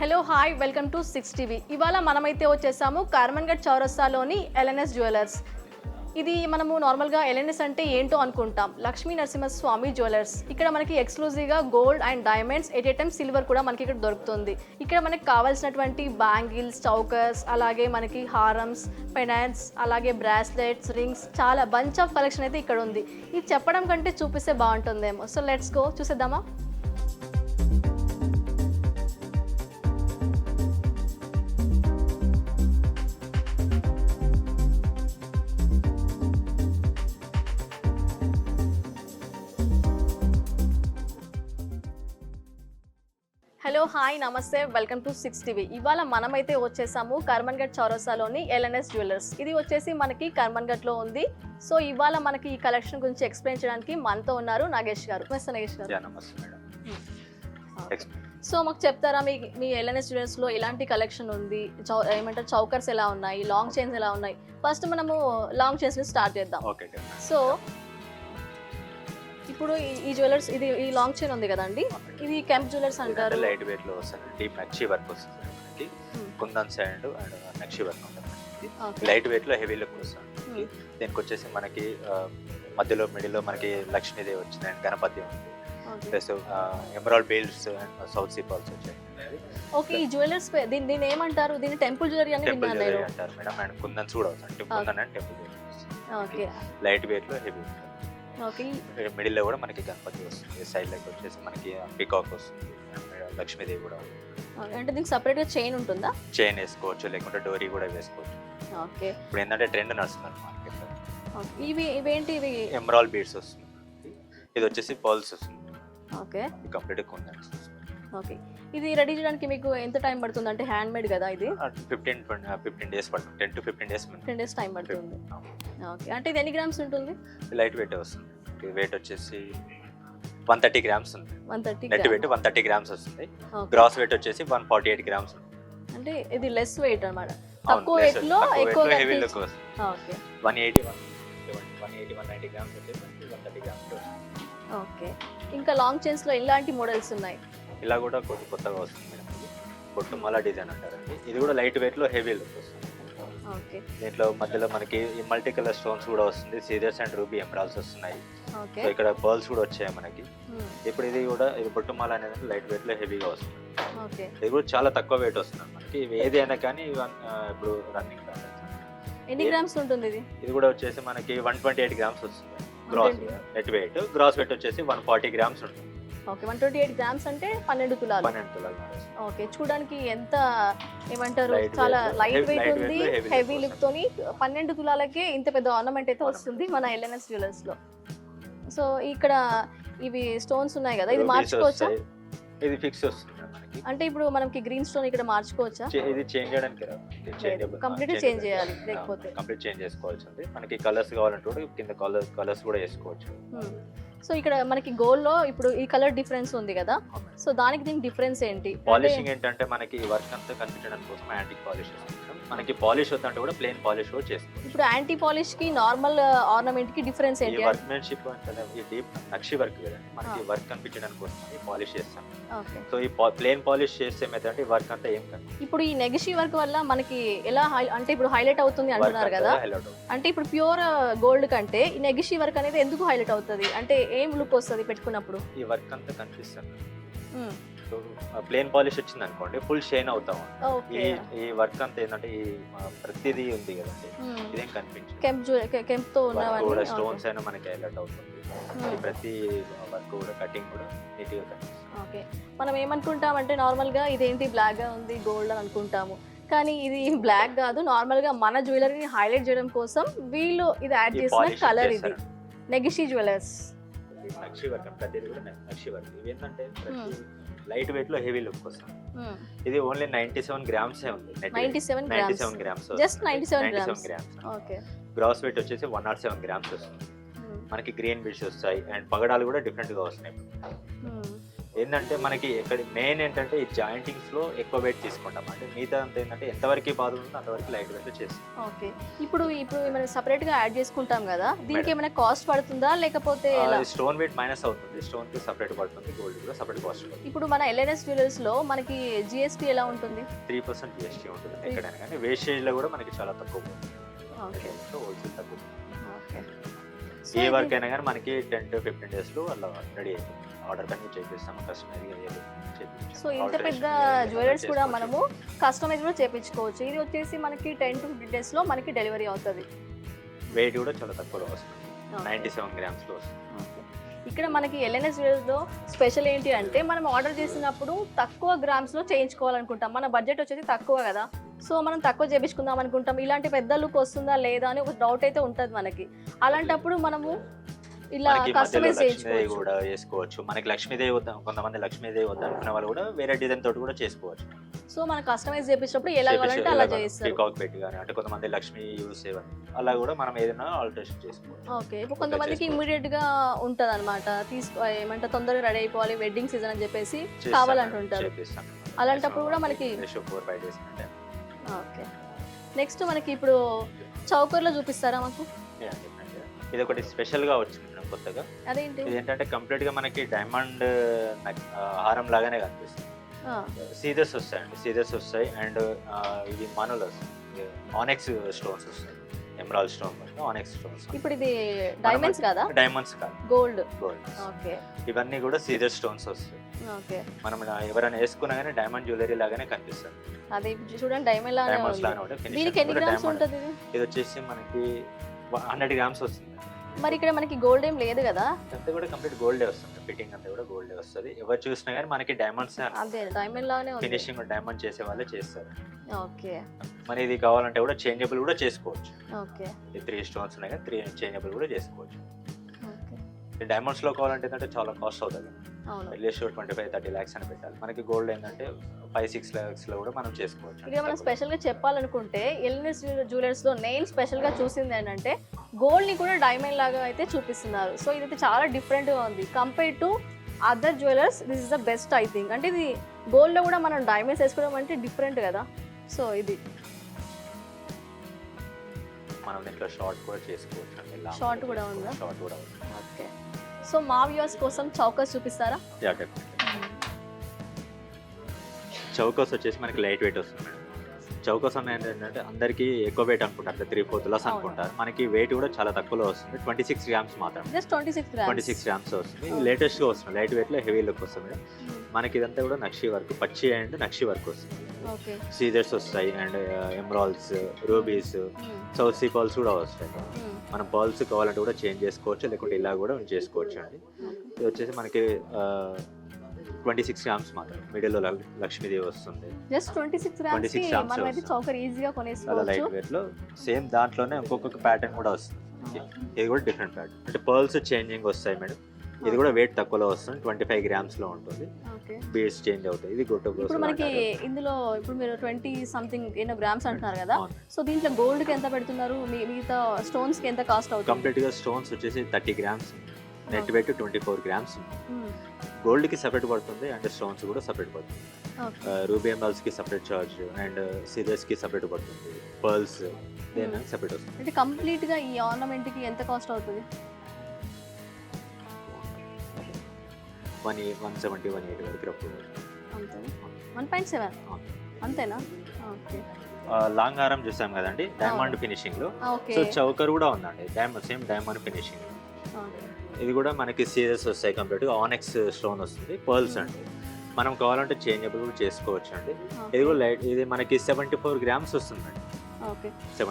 Hello hi welcome to 6TV. ఇవాళ మనమైతే వచ్చేసాము కార్మన్ఘట్ చౌరస్తాలోని ఎల్ఎన్ఎస్ జ్యువెలర్స్. ఇది మనము నార్మల్గా ఎల్ఎన్ఎస్ అంటే ఏంటో అనుకుంటాం, లక్ష్మీ నరసింహస్వామి జ్యువెలర్స్. ఇక్కడ మనకి ఎక్స్క్లూజివ్గా gold and diamonds, at a time silver కూడా మనకి ఇక్కడ దొరుకుతుంది. ఇక్కడ మనకి కావాల్సినటువంటి బ్యాంగిల్స్, చౌకర్స్, అలాగే మనకి హారమ్స్, పెనాన్స్, అలాగే బ్రాస్లెట్స్, రింగ్స్, చాలా బంచ్ ఆఫ్ కలెక్షన్ అయితే ఇక్కడ ఉంది. ఇది చెప్పడం కంటే చూపిస్తే బాగుంటుందేమో. సో లెట్స్ గో, చూసేద్దామా? హలో హాయ్ నమస్తే వెల్కమ్ టు 6TV. ఇవాళ మనమైతే వచ్చేసాము కార్మన్ఘట్ చౌరస్తాలోని ఎల్ఎన్ఎస్ జ్యువెలర్స్. ఇది వచ్చేసి మనకి కార్మన్ఘట్లో ఉంది. సో ఇవాళ మనకి ఈ కలెక్షన్ గురించి ఎక్స్ప్లెయిన్ చేయడానికి మనతో ఉన్నారు నాగేష్ గారు. నమస్తే నాగేష్ గారు. సో మాకు చెప్తారా మీ ఎల్ఎన్ఎస్ జ్యువెలర్స్లో ఎలాంటి కలెక్షన్ ఉంది, ఏమంటారు చౌకర్స్ ఎలా ఉన్నాయి, లాంగ్ చైన్స్ ఎలా ఉన్నాయి? ఫస్ట్ మనము లాంగ్ చైన్స్ ని స్టార్ట్ చేద్దాం. సో ఇప్పుడు ఈ జ్యువెలర్స్, ఇది ఈ లాంగ్ చైన్ ఉంది కదండి, ఇది కెంప్ జ్యువెలర్స్ అంటారు. లైట్ వెయిట్ లో వస్తుంది, డీప్ నక్షి వర్క్ వస్తుంది మనకి, kundan sand and nakshi work ఉంటుంది. లైట్ వెయిట్ లో హెవీ లుక్ వస్తుంది. దీనికి వచ్చేసి మనకి మధ్యలో మిడిల్ లో మనకి లక్ష్మీదేవి వచ్చింది అండ్ గణపతి ఉంది, plus emerald beads and south sea pearls వచ్చాయి. ఓకే, ఈ జ్యువెలర్స్ దీన్ని ఏమంటారు? దీన్ని టెంపుల్ జ్యువెలరీ అని జ్యువెలరీ అంటారు మేడం. అండ్ కుందన్స్ కూడా వస్తుంది, kundan and temple jewellery. Okay, light weight లో హెవీ ఉంటుంది. ఓకే, మిడిల్ లో కూడా మనకి గణపతి వస్తుంది, సైడ్ లెగ్ వచ్చేసి మనకి పికాక్ వస్తుంది, లక్ష్మీదేవి కూడా ఉంది. అంటే దీనికి సపరేట్ గా చైన్ ఉంటుందా? చైన్ వేసుకోవచ్చు, లేకుంటే డోరీ కూడా వేసుకోవచ్చు. ఓకే, ఇప్పుడు ఏంటంటే ట్రెండ్ నడుస్తుంది మార్కెట్ లో. ఇవేంటి? ఇవి ఎమరాల్డ్ బీడ్స్ వస్తుంది, ఇది వచ్చేసి పర్ల్స్ వస్తుంది. ఓకే, కంప్లీట్ కుందన్స్. ఓకే, ఇది రెడీ చేయడానికి మీకు ఎంత టైం పడుతుంది? అంటే హ్యాండ్ మేడ్ కదా ఇది. 15 డేస్ పడుతుంది, 10 to 15 డేస్ 10 డేస్ టైం పడుతుంది. ఓకే, అంటే ఇది ఎన్ని గ్రామ్స్ ఉంటుంది? లైట్ వెయిట్ వస్తుంది, వెయిట్ వచ్చేసి 130 గ్రామ్స్ ఉంది. 130 నెట్ వెయిట్ 130 గ్రామ్స్ వస్తుంది. గ్రాస్ వెయిట్ వచ్చేసి 148 గ్రామ్స్ ఉంది. అంటే ఇది లెస్ వెయిట్ అన్నమాట, తక్కువ వెయిట్ లో ఎక్కువ హెవీ లుక్ వస్తుంది. ఓకే, 190 గ్రామ్స్ వచ్చేసి 130 గ్రామ్స్ వస్తుంది. ఓకే, ఇంకా లాంగ్ చైన్స్ లో ఎలాంటి మోడల్స్ ఉన్నాయి? ఇలా కూడా కొత్తగా వస్తుంది మేడం, ఇది బొట్టుమాల డిజైన్ అంటారండి. ఇది కూడా లైట్ వెయిట్ లో హెవీ లుక్ వస్తుంది. ఓకే, దీంట్లో మధ్యలో మనకి మల్టీ కలర్ స్టోన్స్ కూడా వస్తుంది, సీరియస్ అండ్ రూబీ ఎమరాల్డ్స్ వస్తున్నాయి. ఓకే, సో ఇక్కడ పర్ల్స్ కూడా వచ్చాయి మనకి. ఇప్పుడు ఇది కూడా ఇది బొట్టుమాల అనేది లైట్ వెయిట్ లో హెవీగా వస్తుంది. ఓకే, ఇది కూడా చాలా తక్కువ వెయిట్ వస్తుంది మనకి. ఇవి ఏది అయినా కానీ ఇప్పుడు రన్నింగ్. ఎన్ని గ్రామ్స్ ఉంటుంది ఇది? ఇది కూడా వచ్చేసి మనకి 128 గ్రామ్స్ వస్తుంది gross net weight. Gross weight వచ్చేసి 140 గ్రామ్స్ ఉంటుంది. ఓకే, 128 గ్రామ్స్ అంటే 12 తులాలు. 12 తులాలు. ఓకే, చూడడానికి ఎంత ఏమంటారు, చాలా లైట్ వెయిట్ ఉంది, హెవీ లుక్ తోని 12 తులాలకే ఇంత పెద్ద ఆర్నమెంట్ అయితే వస్తుంది మన ఎల్ఎన్ఎస్ జ్యువెలర్స్ లో. సో ఇక్కడ ఇవి స్టోన్స్ ఉన్నాయి కదా, ఇది మార్చుకోవచ్చా? ఇది ఫిక్స్ వస్తుంది మనకి. అంటే ఇప్పుడు మనకి గ్రీన్ స్టోన్ ఇక్కడ మార్చుకోవచ్చా? ఇది చేంజ్ చేయడానికి కంప్లీట్ చేంజ్ చేయాలి, లేకపోతే కంప్లీట్ చేంజ్ చేసుకోవాల్సి ఉంది. మనకి కలర్స్ కావాలంటే కూడా కింద కలర్స్ కూడా వేసుకోవచ్చు. సో ఇక్కడ మనకి గోల్డ్ లో ఇప్పుడు ఈ కలర్ డిఫరెన్స్ ఉంది కదా, సో దానికి దీనికి డిఫరెన్స్ ఏంటి? పాలిషింగ్ ఏంటంటే మనకి వర్క్ అంతా కనిపించడానికి కోసం యాంటిక్ పాలిష్ చేస్తాం. మనకి పాలిష్ వద్దంటే కూడా ప్లెయిన్ పాలిష్ కూడా చేస్తాం. ఇప్పుడు యాంటీ పాలిష్ కి నార్మల్ ఆర్నమెంట్ కి డిఫరెన్స్ ఏంటి? వర్క్మెన్షిప్ అంటే ఈ డీప్ నక్షి వర్క్ కదండి, మనకి వర్క్ కనిపించడానికి కోసం పాలిష్ చేస్తాం. సో ఈ ప్లెయిన్ పాలిష్ చేస్తే ఏమైతే ఈ వర్క్ అంతా ఏం కనిపిస్తుంది. ఇప్పుడు ఈ నెగిషి వర్క్ వల్ల మనకి ఎలా అంటే ఇప్పుడు హైలైట్ అవుతుంది అంటున్నారు కదా, అంటే ఇప్పుడు ప్యూర్ గోల్డ్ కంటే ఈ నెగిషి వర్క్ అనేది ఎందుకు హైలైట్ అవుతుంది? అంటే ఏం లుక్ వస్తుంది పెట్టుకున్నప్పుడు? ఈ వర్క్ అంతా కనిపిస్తుంది. సో ప్లెయిన్ పాలిష్ వచ్చింది అనుకోండి, ఫుల్ షైన్ అవుతాం. ఈ వర్క్ అంతా ఏంటంటే ఈ ప్రతిదీ ఉంది కదండి, ఇదేం కనిపించదు. కెంప్ తో కూడా స్టోన్స్ అయినా మనకి హైలైట్ అవుతుంది. ప్రతి వర్క్ కూడా కటింగ్ కూడా నీట్ గా కనిపిస్తుంది. ఓకే, మనం ఏమనుకుంటామంటే నార్మల్ గా ఇదేంటి బ్లాక్ గా ఉంది గోల్డ్ అని అనుకుంటాము, కానీ ఇది బ్లాక్ కాదు. నార్మల్ గా మన జ్యువెలరీని హైలైట్ చేయడం కోసం వీళ్ళు ఇది యాడ్ చేసిన కలర్. ఇది నెగిషి జ్యువెలర్స్. నక్షి వర్క్ ప్రతిదీ కూడా నక్షి వర్క్. ఇవి ఏంటంటే లైట్ వెయిట్ లో హెవీ లుక్ వస్తుంది. ఇది ఓన్లీ 97 గ్రామ్స్ ఉంది. 97 grams, just 97 grams. Okay, gross weight వచ్చేసి 107 గ్రామ్స్ వస్తుంది. మనకి గ్రీన్ బిడ్స్ వస్తాయి అండ్ పగడాలు కూడా డిఫరెంట్ గా వస్తున్నాయి. ఏంటంటే మనకి ఎక్కడ మెయిన్ ఏంటంటే ఈ జాయింటింగ్స్ లో ఎక్కువ వెయిట్ తీసుకుంటాం. అంటే మిగతా అంతా ఏంటంటే ఎంతవరకు బాధ ఉందో అంతవరకు లైట్ వెయిట్ చేస్తాం. ఓకే. ఇప్పుడు మనం సెపరేట్ గా యాడ్ చేసుకుంటాం కదా, దీనికి ఏమైనా కాస్ట్ పడుతుందా లేకపోతే ఎలా? స్టోన్ వెయిట్ మైనస్ అవుతుంది, స్టోన్ కి సపరేట్ పడుతుంది, గోల్డ్ కూడా సపరేట్ కాస్ట్ పడుతుంది. ఇప్పుడు మన ఎల్ఎన్ఎస్ జ్యువెలర్స్ లో మనకి జిఎస్టీ ఎలా ఉంటుంది? 3% జిఎస్టీ ఉంటుంది ఎక్కడైనా, కానీ వేస్టేజ్ లో కూడా మనకి చాలా తక్కువ ఉంటుంది. ఓకే. హోల్సేల్ తక్కువ. ఓకే. ఏ వర్క్ అయినా కానీ మనకి 10 to 15 days లో అలా రెడీ అయిపోతుంది. ఆర్డర్ కానీ చేపిస్తాము కస్టమర్. సో ఇంత పెద్ద జ్యువెలర్స్ కూడా మనము కస్టమైజ్ కూడా చేపించుకోవచ్చు. ఇది వచ్చేసి మనకి 10 to 15 days లో మనకి డెలివరీ అవుతుంది. వెయిట్ కూడా చాలా తక్కువలో వస్తుంది, 97 grams లో వస్తుంది. ఇక్కడ మనకి ఎల్ఎన్ఎస్ జ్యువెలర్స్లో స్పెషల్ ఏంటి అంటే మనం ఆర్డర్ చేసినప్పుడు తక్కువ గ్రామ్స్లో చేయించుకోవాలనుకుంటాం. మన బడ్జెట్ వచ్చేసి తక్కువ కదా, సో మనం తక్కువ చేయించుకుందాం అనుకుంటాం. ఇలాంటి పెద్ద లుక్ వస్తుందా లేదా అని ఒక డౌట్ అయితే ఉంటుంది మనకి. అలాంటప్పుడు మనము ఇలా కస్టమైజ్ చేయించుకోవచ్చు కూడా చేసుకోవచ్చు. మనకి లక్ష్మీదేవి వద్దాం, కొంతమంది లక్ష్మీదేవి వద్దాం అనుకున్న వాళ్ళు కూడా వేరే డిజైన్ తోటి కూడా చేసుకోవచ్చు. సో మనం కస్టమైజ్ చేయించినప్పుడు ఎలా కావాలంటే అలా చేస్తారు. పీకాక్ పెట్టి కానీ, అంటే కొంతమంది లక్ష్మీ యూస్ చేయవాలి, అలా కూడా మనం ఏదైనా ఆల్టరేషన్ చేసుకోవచ్చు. ఓకే. ఇప్పుడు కొంతమందికి ఇమ్మీడియట్ గా ఉంటది అనమాట, ఏమంటే తొందరగా రెడీ అయిపోవాలి వెడ్డింగ్ సీజన్ అని చెప్పేసి కావాలంటుంటారు. అలాంటప్పుడు కూడా మనకి 4-5 days అంటే. ఓకే. నెక్స్ట్ మనకి ఇప్పుడు చౌకర్లో చూపిస్తారా మాకు? ఇది ఒకటి స్పెషల్ గా వచ్చింది కొత్తగా. అదేంటి? ఇది ఏంటంటే కంప్లీట్ గా మనకి డైమండ్ హారం లాగానే కనిపిస్తుంది. సీజర్స్ వస్తాయండి, సీజర్స్ వస్తాయి. అండ్ ఇది మనులు వస్తాయి, ఆనెక్స్ స్టోన్స్ వస్తాయి, ఎమరాల్డ్ స్టోన్, ఆనెక్స్ స్టోన్స్. ఇప్పుడు ఇది డైమండ్స్ కాదా? డైమండ్స్ కాదు, గోల్డ్. గోల్డ్. ఓకే. ఇవన్నీ కూడా సీజర్ స్టోన్స్ వస్తాయి. ఓకే. మనం ఎవరైనా వేసుకున్నా కానీ డైమండ్ జ్యువెలరీ లాగానే కనిపిస్తుంది. అది చూడండి డైమండ్ లాగానే ఉంది. దీనికి ఎన్ని గ్రామ్స్ ఉంటుంది? ఇది వచ్చేసి మనకి 100 grams వస్తుంది. మరి ఇక్కడ మనకి గోల్డ్ ఏం లేదు కదా? అంతా కూడా కంప్లీట్ గోల్డే వస్తుంది, ఫిట్టింగ్ అంతా కూడా గోల్డే వస్తుంది. ఎవరు చూసినా కానీ మనకి డైమండ్స్, అదే డైమండ్ లాగానే ఉంది. ఫినిషింగ్ డైమండ్ చేసే వాళ్ళే చేస్తారు. ఓకే. మరి ఇది కావాలంటే కూడా చేంజబుల్ కూడా చేసుకోవచ్చు. ఓకే. ఈ 3 stones ఉన్నాయి కదా, 3 చేంజబుల్ కూడా చేసుకోవచ్చు. ఓకే. డైమండ్స్ లో కావాలంటే ఏంటంటే చాలా కాస్ట్ అవుతుంది. అవును. అట్లీస్ట్ 25-30 lakhs అని పెట్టాలి. మనకి గోల్డ్ ఏంటంటే 5-6 lakhs లో కూడా మనం చేసుకోవచ్చు. ఇక్కడ మనం స్పెషల్ గా చెప్పాలనుకుంటే ఎల్ఎన్ఎస్ జ్యువెలర్స్ లో నేను స్పెషల్ గా చూసింది ఏంటంటే గోల్డ్ ని కూడా డైమండ్ లాగా అయితే చూపిస్తున్నారు. సో ఇదైతే చాలా డిఫరెంట్ గా ఉంది compare to other jewellers. This is the best I think. అంటే ఇది గోల్డ్ లో కూడా మనం డైమండ్స్ వేసుకోవడం అంటే డిఫరెంట్ కదా. సో ఇది మనం దీంట్లో షార్ట్ కూడా చేసుకోవచ్చు. షార్ట్ కూడా ఉందా? షార్ట్ కూడా ఉంది. ఓకే. సో మా వ్యూవర్స్ కోసం చౌకస్ చూపిస్తారా? చౌకస్ వచ్చేసి మనకి లైట్ వెయిట్ వస్తుంది మేడం. చౌకస్ అనేది ఏంటంటే అందరికీ ఎక్కువ వెయిట్ అనుకుంటారు, 3-4 tulas అనుకుంటారు. మనకి వెయిట్ కూడా చాలా తక్కువలో వస్తుంది, 26 grams మాత్రం. జస్ట్ 26 grams వస్తుంది. లేటెస్ట్ గా వస్తుంది, లైట్ వెయిట్ లో హెవీ లుక్ వస్తుంది మేడం. మనకి ఇదంతా కూడా నక్షి వర్క్, పచ్చి అండ్ నక్షి వర్క్ వస్తుంది. సీజర్స్ వస్తాయి అండ్ ఎమరాల్డ్స్, రూబీస్, సౌసీ పర్ల్స్ కూడా వస్తాయి. మనం పర్ల్స్ కావాలంటే కూడా చేంజ్ చేసుకోవచ్చు, లేకుంటే ఇలా కూడా చేసుకోవచ్చు అండి. ఇది వచ్చేసి మనకి 26 grams మాత్రం. మిడిల్ లో లక్ష్మీదేవి వస్తుంది. జస్ట్ 26 grams కి మనం అయితే చౌకర్ ఈజీగా కొనేసుకోవచ్చు. లైట్ వెయిట్ లో సేమ్ దాంట్లోనే ఇంకొక ప్యాటర్న్ కూడా వస్తుంది. ఇది కూడా డిఫరెంట్ ప్యాటర్న్, అంటే పర్ల్స్ చేంజింగ్ వస్తాయి మేడం. ఇది కూడా వెయిట్ తక్కువలో వస్తుంది, 25 grams లో ఉంటుంది. బీడ్స్ చేంజ్ అవుతాయి. ఇది గొట్ట. ఇప్పుడు మనకి ఇందులో ఇప్పుడు మీరు 20 సంథింగ్ ఎన్నో గ్రామ్స్ అంటున్నారు కదా, సో దీంట్లో గోల్డ్ కి ఎంత పెడుతున్నారు, మిగతా స్టోన్స్ కి ఎంత కాస్ట్ అవుతుంది? కంప్లీట్ గా స్టోన్స్ వచ్చేసి 30 grams, net weight 24 grams. Gold కి సెపరేట్ పడుతుంది అండ్ స్టోన్స్ కూడా సెపరేట్ పడుతుంది. రూబీ ఎమరాల్డ్స్ కి సెపరేట్ చార్జ్ అండ్ సీజర్స్ కి సెపరేట్ పడుతుంది, పర్ల్స్ దేని సెపరేట్ వస్తుంది. అంటే కంప్లీట్ గా ఈ ఆర్నమెంట్ కి ఎంత కాస్ట్ అవుతుంది? 170-180 వరకు. 1.7 అంతేనా? ఓకే. లాంగ్ హారం చూసాం కదండి డైమండ్ ఫినిషింగ్ లో, సో చౌకర్ కూడా ఉందండి సేమ్ డైమండ్ ఫినిషింగ్. ఇది కూడా మనకి సీజర్స్ వస్తాయి, కంప్లీట్ గా ఆనెక్స్ స్టోన్ వస్తుంది, పర్ల్స్ అండి. మనం కావాలంటే చేంజబుల్ కూడా చేసుకోవచ్చు అండి. ఇది కూడా లైట్, ఇది మనకి 74 grams వస్తుందండి. ఓకే.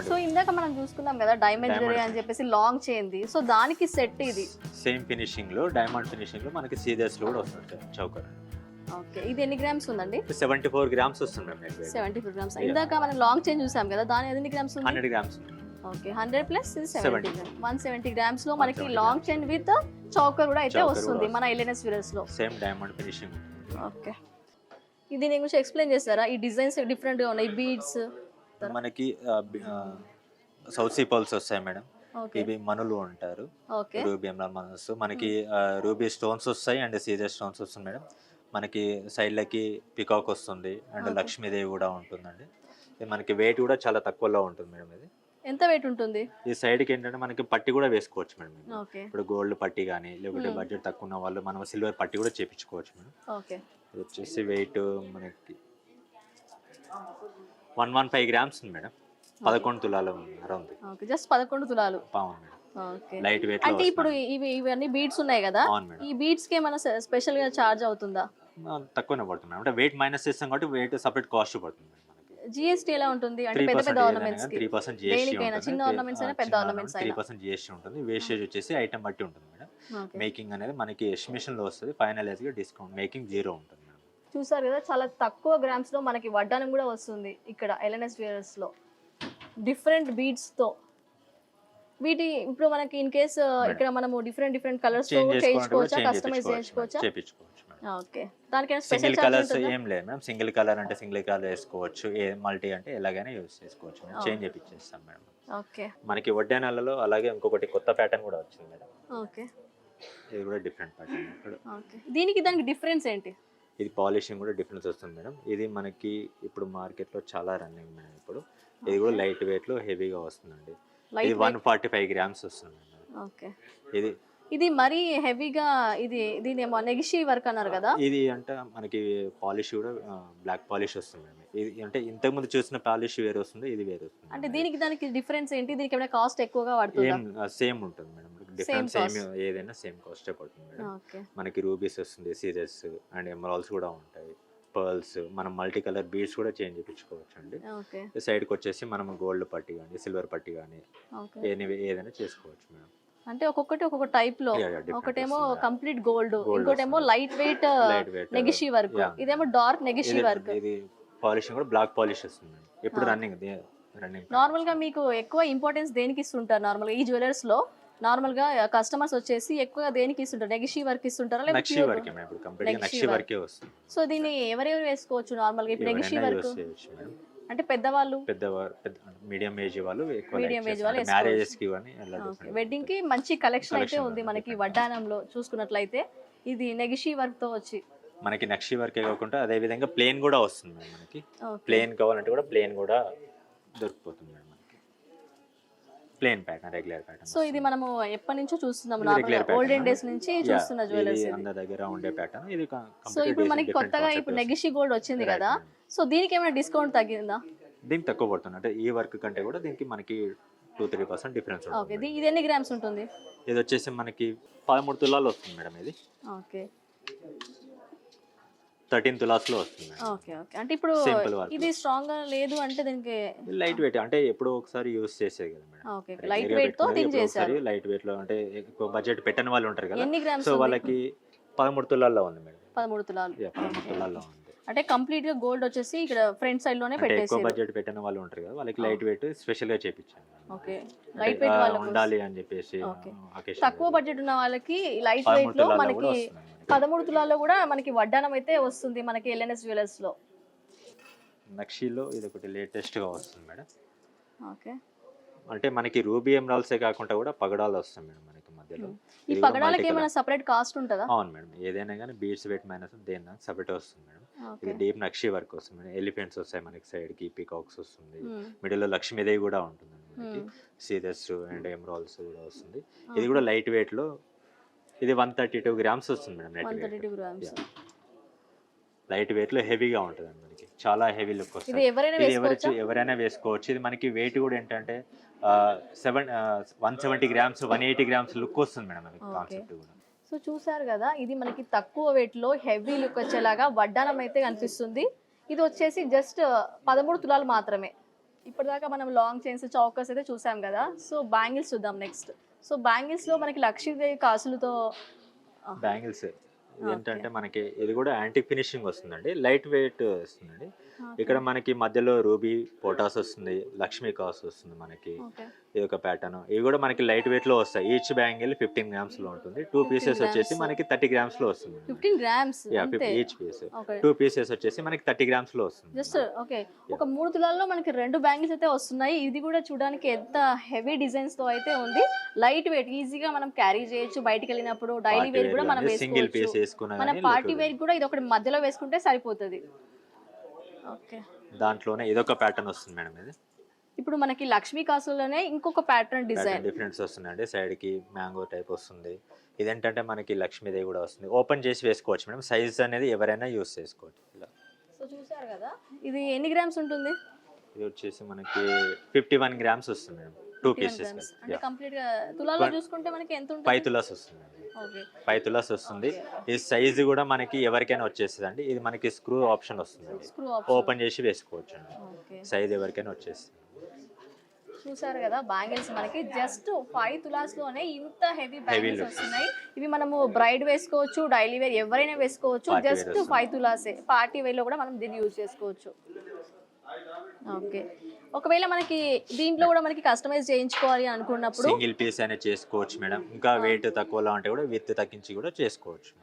సో ఇందాక మనం చూసుకున్నాం కదా డైమండ్ జ్యువెలరీ అని చెప్పేసి లాంగ్ చైన్ది, సో దానికి సెట్ ఇది సేమ్ ఫినిషింగ్ లో, డైమండ్ ఫినిషింగ్ లో మనకి సీజర్స్ లో కూడా వస్తుంది చౌకర్. ఓకే. ఇది ఎన్ని గ్రామ్స్ ఉందండి? 74 grams వస్తుంది మేడం. 74 grams. ఇందాక మనం లాంగ్ చైన్ చూసాం కదా, దాని ఎన్ని గ్రామ్స్ ఉంది? 100 grams. Okay. 100 plus 70 grams. 170 grams లో మనకి లాంగ్ చైన్ విత్ చౌకర్ కూడా అయితే వస్తుంది మన ఎల్ఎన్ఎస్ జ్యువెలర్స్ లో. Same diamond finishing. ఓకే. ఇది నేను కొంచెం ఎక్స్ప్లెయిన్ చేస్తారా? ఈ డిజైన్స్ డిఫరెంట్ గా ఉన్నాయి, బీడ్స్ మనకి సౌసీ పర్ల్స్ వస్తాయి మేడం. ఇవి మనులు అంటారు, రూబీ ఎమరాల్డ్ మనుల్స్. మనకి రూబీ స్టోన్స్ వస్తాయి అండ్ సీజర్ స్టోన్స్ వస్తాయి మేడం. మనకి సైడ్లకి పికాక్ వస్తుంది అండ్ Okay. లక్ష్మీదేవి కూడా ఉంటుందండి. ఇది మనకి వెయిట్ కూడా చాలా తక్కువలో ఉంటుంది మేడం ఇది. ఎంత వెయిట్ ఉంటుంది? ఈ సైడ్కి ఏంటంటే మనకి పట్టి కూడా వేసుకోవచ్చు మేడం ఇది. ఓకే. ఇప్పుడు గోల్డ్ పట్టి కానీ లేకుంటే బడ్జెట్ తక్కువ ఉన్న వాళ్ళు మనం సిల్వర్ పట్టి కూడా చేపించుకోవచ్చు మేడం. ఓకే. ఇది వచ్చేసి వెయిట్ మనకి 115 గ్రామ్స్ ఉంది మేడం. 11 తులాలు ఉంది. ఓకే. జస్ట్ 11 తులాలు. అవును మేడం. ఓకే. లైట్ వెయిట్ అంటే ఇప్పుడు ఇవన్నీ బీడ్స్ ఉన్నాయి కదా, అవును మేడం. ఈ బీడ్స్ కి ఏమైనా స్పెషల్ గా చార్జ్ అవుతుందా? తక్కువనే పడుతుంది మేడం. అంటే వెయిట్ మైనస్ చేస్తాం కాబట్టి వెయిట్ సపరేట్ కాస్ట్ పడుతుంది మేడం మనకి. జిఎస్టీ ఎలా ఉంటుంది? అంటే పెద్ద పెద్ద ఆర్నమెంట్స్ కి 3% జిఎస్టీ దేనికైనా చిన్న ఆర్నమెంట్స్ అయినా పెద్ద ఆర్నమెంట్స్ అయినా 3% జిఎస్టీ ఉంటుంది. వేస్టేజ్ వచ్చేసి ఐటమ్ బట్టి ఉంటుంది మేడం. ఓకే. మేకింగ్ అనేది మనకి ఎస్టిమేషన్ లో వస్తుంది. ఫైనలైజ్ గా డిస్కౌంట్ మేకింగ్ 0 ఉంటుంది మేడం. చూసారు కదా, చాలా తక్కువ గ్రామ్స్ లో మనకి వడ్డానం కూడా వస్తుంది ఇక్కడ ఎల్ఎన్ఎస్ జ్యువెలర్స్ లో డిఫరెంట్ బీడ్స్ తో. వీటి ఇప్పుడు మనకి ఇన్ కేస్ ఇక్కడ మనము డిఫరెంట్ కలర్స్ తో చేయించుకోవచ్చా, కస్టమైజ్ చేయించుకోవచ్చా? చేయించుకోవచ్చు మేడం. ఓకే. దానికైనా సింగిల్ స్పెషల్ చార్జ్ కలర్స్ ఉంటుందా? ఏం లేదు మేడం. సింగిల్ కలర్ అంటే సింగిల్ కలర్ వేసుకోవచ్చు. మల్టీ అంటే ఎలాగైనా యూజ్ చేసుకోవచ్చు మేడం. చేంజ్ చేయించేస్తాం మేడం. ఓకే. మనకి వడ్డానాలలో అలాగే ఇంకొకటి కొత్త ప్యాటర్న్ కూడా వచ్చింది మేడం. ఓకే. ఇది కూడా డిఫరెంట్ ప్యాటర్న్. ఓకే. దానికి డిఫరెన్స్ ఏంటి? ఇది పాలిషింగ్ కూడా డిఫరెన్స్ వస్తుంది మేడం. ఇది మనకి ఇప్పుడు మార్కెట్లో చాలా రన్నింగ్ మేడం. ఇప్పుడు ఇది కూడా లైట్ వెయిట్ లో హెవీగా వస్తుందండి. ఇది 145 గ్రామ్స్ వస్తుంది మేడం. ఓకే. ఇది మరీ హెవీగా దీనేమో నెగిషి వర్క్ అన్నారు కదా, ఇది అంటే మనకి పాలిష్ కూడా బ్లాక్ పాలిష్ వస్తుంది మేడం. ఇది అంటే ఇంతకు ముందు చూసిన పాలిష్ వేరే వస్తుంది, ఇది వేరే వస్తుంది. అంటే దానికి డిఫరెన్స్ ఏంటి? దీనికి ఏమైనా కాస్ట్ ఎక్కువగా పడుతుందా? సేమ్ ఉంటుంది మేడం. డిఫరెన్స్ సేమ్, ఏదైనా సేమ్ కాస్టే పడుతుంది మేడం. ఓకే. మనకి రూబీస్ వస్తుంది, సీరియస్ అండ్ ఎమరాల్డ్స్ కూడా ఉంటాయి, పర్ల్స్, మనం మల్టీ కలర్ బీడ్స్ కూడా చేంజ్ చేయించుకోవచ్చు అండి. ఓకే. సైడ్కి వచ్చేసి మనం గోల్డ్ పట్టి కానీ సిల్వర్ పట్టి కానీ ఓకే. ఏదైనా చేసుకోవచ్చు మేడం. అంటే ఒక్కొక్క టైప్ లో different ఒకటేమో వస్తుంది. కంప్లీట్ గోల్డ్, ఇంకోటేమో లైట్ వెయిట్ నెగిషి వర్క్, ఇదేమో డార్క్ నెగిషి వర్క్. ఇది పాలిషింగ్ కూడా బ్లాక్ పాలిష్ వస్తుంది మేడం. ఎప్పుడు రన్నింగ్ నార్మల్ గా మీకు ఎక్కువ ఇంపార్టెన్స్ దేనికి ఇస్తుంటారు? నార్మల్ గా ఈ జ్యువెలర్స్ లో నార్మల్ గా కస్టమర్స్ వచ్చేసి ఎక్కువ దేనికి ఇస్తుంటారు? నెగిషి వర్క్ ఇస్తుంటారా నక్షి లేకపోతే వర్క్ మేడం. ఇప్పుడు కంప్లీట్ నక్షి వర్కే వస్తుంది. సో దీన్ని ఎవరెవరు వేసుకోవచ్చు నార్మల్ గా? ఇప్పుడు నెగిషి వర్క్ అంటే పెద్దవాళ్ళు, మీడియం ఏజ్ వాళ్ళు ఎక్కువ Medium age వాళ్ళు మ్యారేజెస్ కి కానీ వెడ్డింగ్ కి మంచి కలెక్షన్ అయితే ఉంది మనకి వడ్డానంలో చూసుకున్నట్లయితే. ఇది నెగిషి వర్క్ తో వచ్చి మనకి నక్షి వర్కే కాకుండా అదే విధంగా ప్లేన్ కూడా వస్తుంది మేడం. మనకి Okay. ప్లేన్ కావాలంటే కూడా ప్లేన్ కూడా దొరికిపోతుంది మేడం. మనకి plain pattern, regular pattern. So ఇది మనము ఎప్పటి నుంచో చూస్తున్నాం, ఇది normal regular pattern. Olden days నుంచి చూస్తున్న జ్యువెలర్స్ ఇది ఇది. అందరి దగ్గర ఉండే ప్యాటర్న్. ఇది సో ఇప్పుడు మనకి కొత్తగా ఇప్పుడు నెగిషి గోల్డ్ వచ్చింది కదా, సో దీనికి ఏమైనా డిస్కౌంట్ తగ్గిందా? దీనికి తక్కువ పడుతుంది. అంటే ఈ వర్క్ కంటే కూడా దీనికి మనకి 2-3% డిఫరెన్స్ ఓకే. ఉంటుంది. ఇది ఎన్ని గ్రామ్స్ ఉంటుంది? ఇది వచ్చేసి మనకి 13 తులాలు వస్తుంది మేడం. ఇది ఓకే. 13 తులాస్లో వస్తుంది మేడం. ఓకే. ఓకే. అంటే ఇప్పుడు Simple work. ఇది స్ట్రాంగ్ గా లేదు అంటే దీనికి లైట్ వెయిట్ అంటే ఎప్పుడో ఒకసారి యూస్ చేసేది కదా మేడం. ఓకే. Regular లైట్ గా వెయిట్ తో పెట్టుకునేది దీన్ని ఎప్పుడో చేశారు. ఒకసారి లైట్ వెయిట్ లో, అంటే ఎక్కువ బడ్జెట్ పెట్టని వాళ్ళు ఉంటారు కదా, ఎన్ని గ్రామ్స్ సో ఉంది? వాళ్ళకి 13 తులాల్లో ఉంది మేడం. 13 తులాలు. 13 తులాల్లో ఉంది. అంటే కంప్లీట్ గా గోల్డ్ వచ్చేసి ఇక్కడ ఫ్రంట్ సైడ్ లోనే అంటే ఎక్కువ పెట్టేసి. బడ్జెట్ పెట్టిన వాళ్ళు ఉంటారు కదా, వాళ్ళకి లైట్ వెయిట్ స్పెషల్ గా చేపించాను. ఓకే. అంటే, లైట్ వెయిట్ వాళ్ళకి ఉండాలి అని చెప్పేసి ఓకే. occasion తక్కువ బడ్జెట్ ఉన్న వాళ్ళకి లైట్ 13 వెయిట్ లో తులాల్లో మనకి కూడా వస్తుంది మనకి. 13 తులాల్లో కూడా మనకి వడ్డానం అయితే వస్తుంది మనకి ఎల్ఎన్ఎస్ జ్యువెలర్స్ లో. నక్షిలో ఇది ఒకటి లేటెస్ట్ గా వస్తుంది మేడం. ఓకే. అంటే మనకి రూబీ ఎమరాల్డ్సే కాకుండా కూడా పగడాలు వస్తాయి మేడం మనకి మధ్యలో. ఈ ఇది కూడా పగడాలకి multi ఏమైనా colour. సెపరేట్ కాస్ట్ ఉంటుందా? అవును మేడం. ఏదైనా కానీ బీడ్స్ వెయిట్ మైనస్ దేని సపరేట్ వస్తుంది మేడం. ఓకే. ఇది డీప్ నక్షి వర్క్ వస్తుంది మేడం. ఎలిఫెంట్స్ వస్తాయి మనకి, సైడ్ కి పీకాక్స్ వస్తుంది, మ్మ్. మిడిల్ లో లక్ష్మీదేవి కూడా ఉంటుంది మనకి, మ్మ్. సీరియస్ అండ్ ఎమరాల్డ్స్ కూడా వస్తుంది. ఇది కూడా లైట్ వెయిట్ లో, ఇది 132 గ్రామ్స్ వస్తుంది madam. Light 132 grams. Light weight లో హెవీగా ఉంటుంది మనకి, చాలా హెవీ లుక్ ఇది వస్తుంది. ఎవరైనా ఇది వేసుకోవచ్చా? ఎవరైనా వేసుకోవచ్చు. ఇది మనకి వెయిట్ కూడా ఏంటంటే 170 గ్రామ్స్ 180 గ్రామ్స్ లుక్ వస్తుంది మేడం మనకి. Okay. కాన్సెప్ట్ కూడా సో చూసారు కదా, ఇది మనకి తక్కువ వెయిట్ లో హెవీ లుక్ వచ్చేలాగా వడ్డానం అయితే కనిపిస్తుంది. ఇది వచ్చేసి జస్ట్ 13 తులాలు మాత్రమే. ఇప్పటిదాకా మనం లాంగ్ చైన్స్, చౌకర్స్ అయితే చూసాం కదా. సో బ్యాంగిల్స్ చూద్దాం నెక్స్ట్. సో బ్యాంగిల్స్ లో మనకి లక్ష్మీదేవి కాసులతో బ్యాంగిల్స్ ఏంటంటే మనకి ఇది కూడా యాంటిక్ ఫినిషింగ్ వస్తుందండి. లైట్ వెయిట్ వస్తుందండి. ఇక్కడ మనకి మధ్యలో రూబీ పోటాస్ వస్తుంది, లక్ష్మీ కాస్ వస్తుంది మనకి. ఓకే ఇది ఒక ప్యాటర్న్. ఇవి కూడా మనకి లైట్ వెయిట్ లో వస్తాయి. ఈచ్ బ్యాంగిల్ 15 grams లో ఉంటుంది. 2 pieces వచ్చేసి మనకి 30 grams లో వస్తుంది. 15 grams అంతే. ఈచ్ పీస్ ఓకే 2 pieces వచ్చేసి మనకి 30 grams లో వస్తుంది. జస్ట్ ఓకే ఒక 3 తులాల్లో మనకి 2 బ్యాంగిల్స్ అయితే వస్తున్నాయి. ఇది కూడా చూడడానికి ఎంత హెవీ డిజైన్స్ తో అయితే ఉంది. లైట్ వెయిట్ ఈజీగా మనం క్యారీ చేయొచ్చు బయటికి వెళ్ళినప్పుడు. డైలీ వేర్ కూడా మనం సింగిల్ పీస్ వేసుకోవచ్చు. వేసుకున్నా మన పార్టీ వేర్ కూడా ఇది ఒకటి మధ్యలో వేసుకుంటే సరిపోతుంది. ఓకే దాంట్లోనే ఇదొక ప్యాటర్న్ వస్తుంది మేడం. ఇది ఇప్పుడు మనకి లక్ష్మీ కాసులోనే ఇంకొక ప్యాటర్న్ డిజైన్ డిఫరెన్స్ వస్తుందండి. సైడ్ కి మ్యాంగో టైప్ వస్తుంది. ఇదేంటంటే మనకి లక్ష్మీదేవి కూడా వస్తుంది. ఓపెన్ చేసి వేసుకోవచ్చు మేడం. సైజ్ అనేది ఎవరైనా యూస్ చేసుకోవచ్చు. ఇలా సో చూసారు కదా, ఇది ఎన్ని గ్రామ్స్ ఉంటుంది? ఇది వచ్చేసి మనకి 51 grams వస్తుంది మేడం. 2 pieces అంటే కంప్లీట్ గా తులాలో చూసుకుంటే మనకి ఎంత ఉంటుంది? 5 tulas వస్తుంది. ఓకే 5 tulas వస్తుంది. ఈ సైజ్ కూడా మనకి ఎవరికైనా వచ్చేస్తుంది అండి. ఇది మనకి స్క్రూ ఆప్షన్ వస్తుంది. స్క్రూ ఓపెన్ చేసి వేసుకోవచ్చు అండి. ఓకే సైజ్ ఎవరికైనా వచ్చేస్తుంది. చూసారు కదా, బ్యాంగిల్స్ మనకి జస్ట్ 5 తులాస్ లోనే ఇంత హెవీ బ్యాంగిల్స్ వస్తున్నాయి. ఇవి మనము బ్రైడ్ వేసుకోవచ్చు, డైలీ వేర్ ఎవరైనా వేసుకోవచ్చు. జస్ట్ 5 తులాసే. పార్టీ వేర్ లో కూడా మనం దీన్ని యూజ్ చేసుకోవచ్చు. ఓకే ఒకవేళ మనకి దీంట్లో కూడా మనకి కస్టమైజ్ చేయించుకోవాలి అనుకున్నప్పుడు సింగిల్ పీస్ అనేది చేసుకోవచ్చు మేడం. ఇంకా వెయిట్ తక్కువలో అంటే కూడా విత్ తగ్గించి కూడా చేసుకోవచ్చు.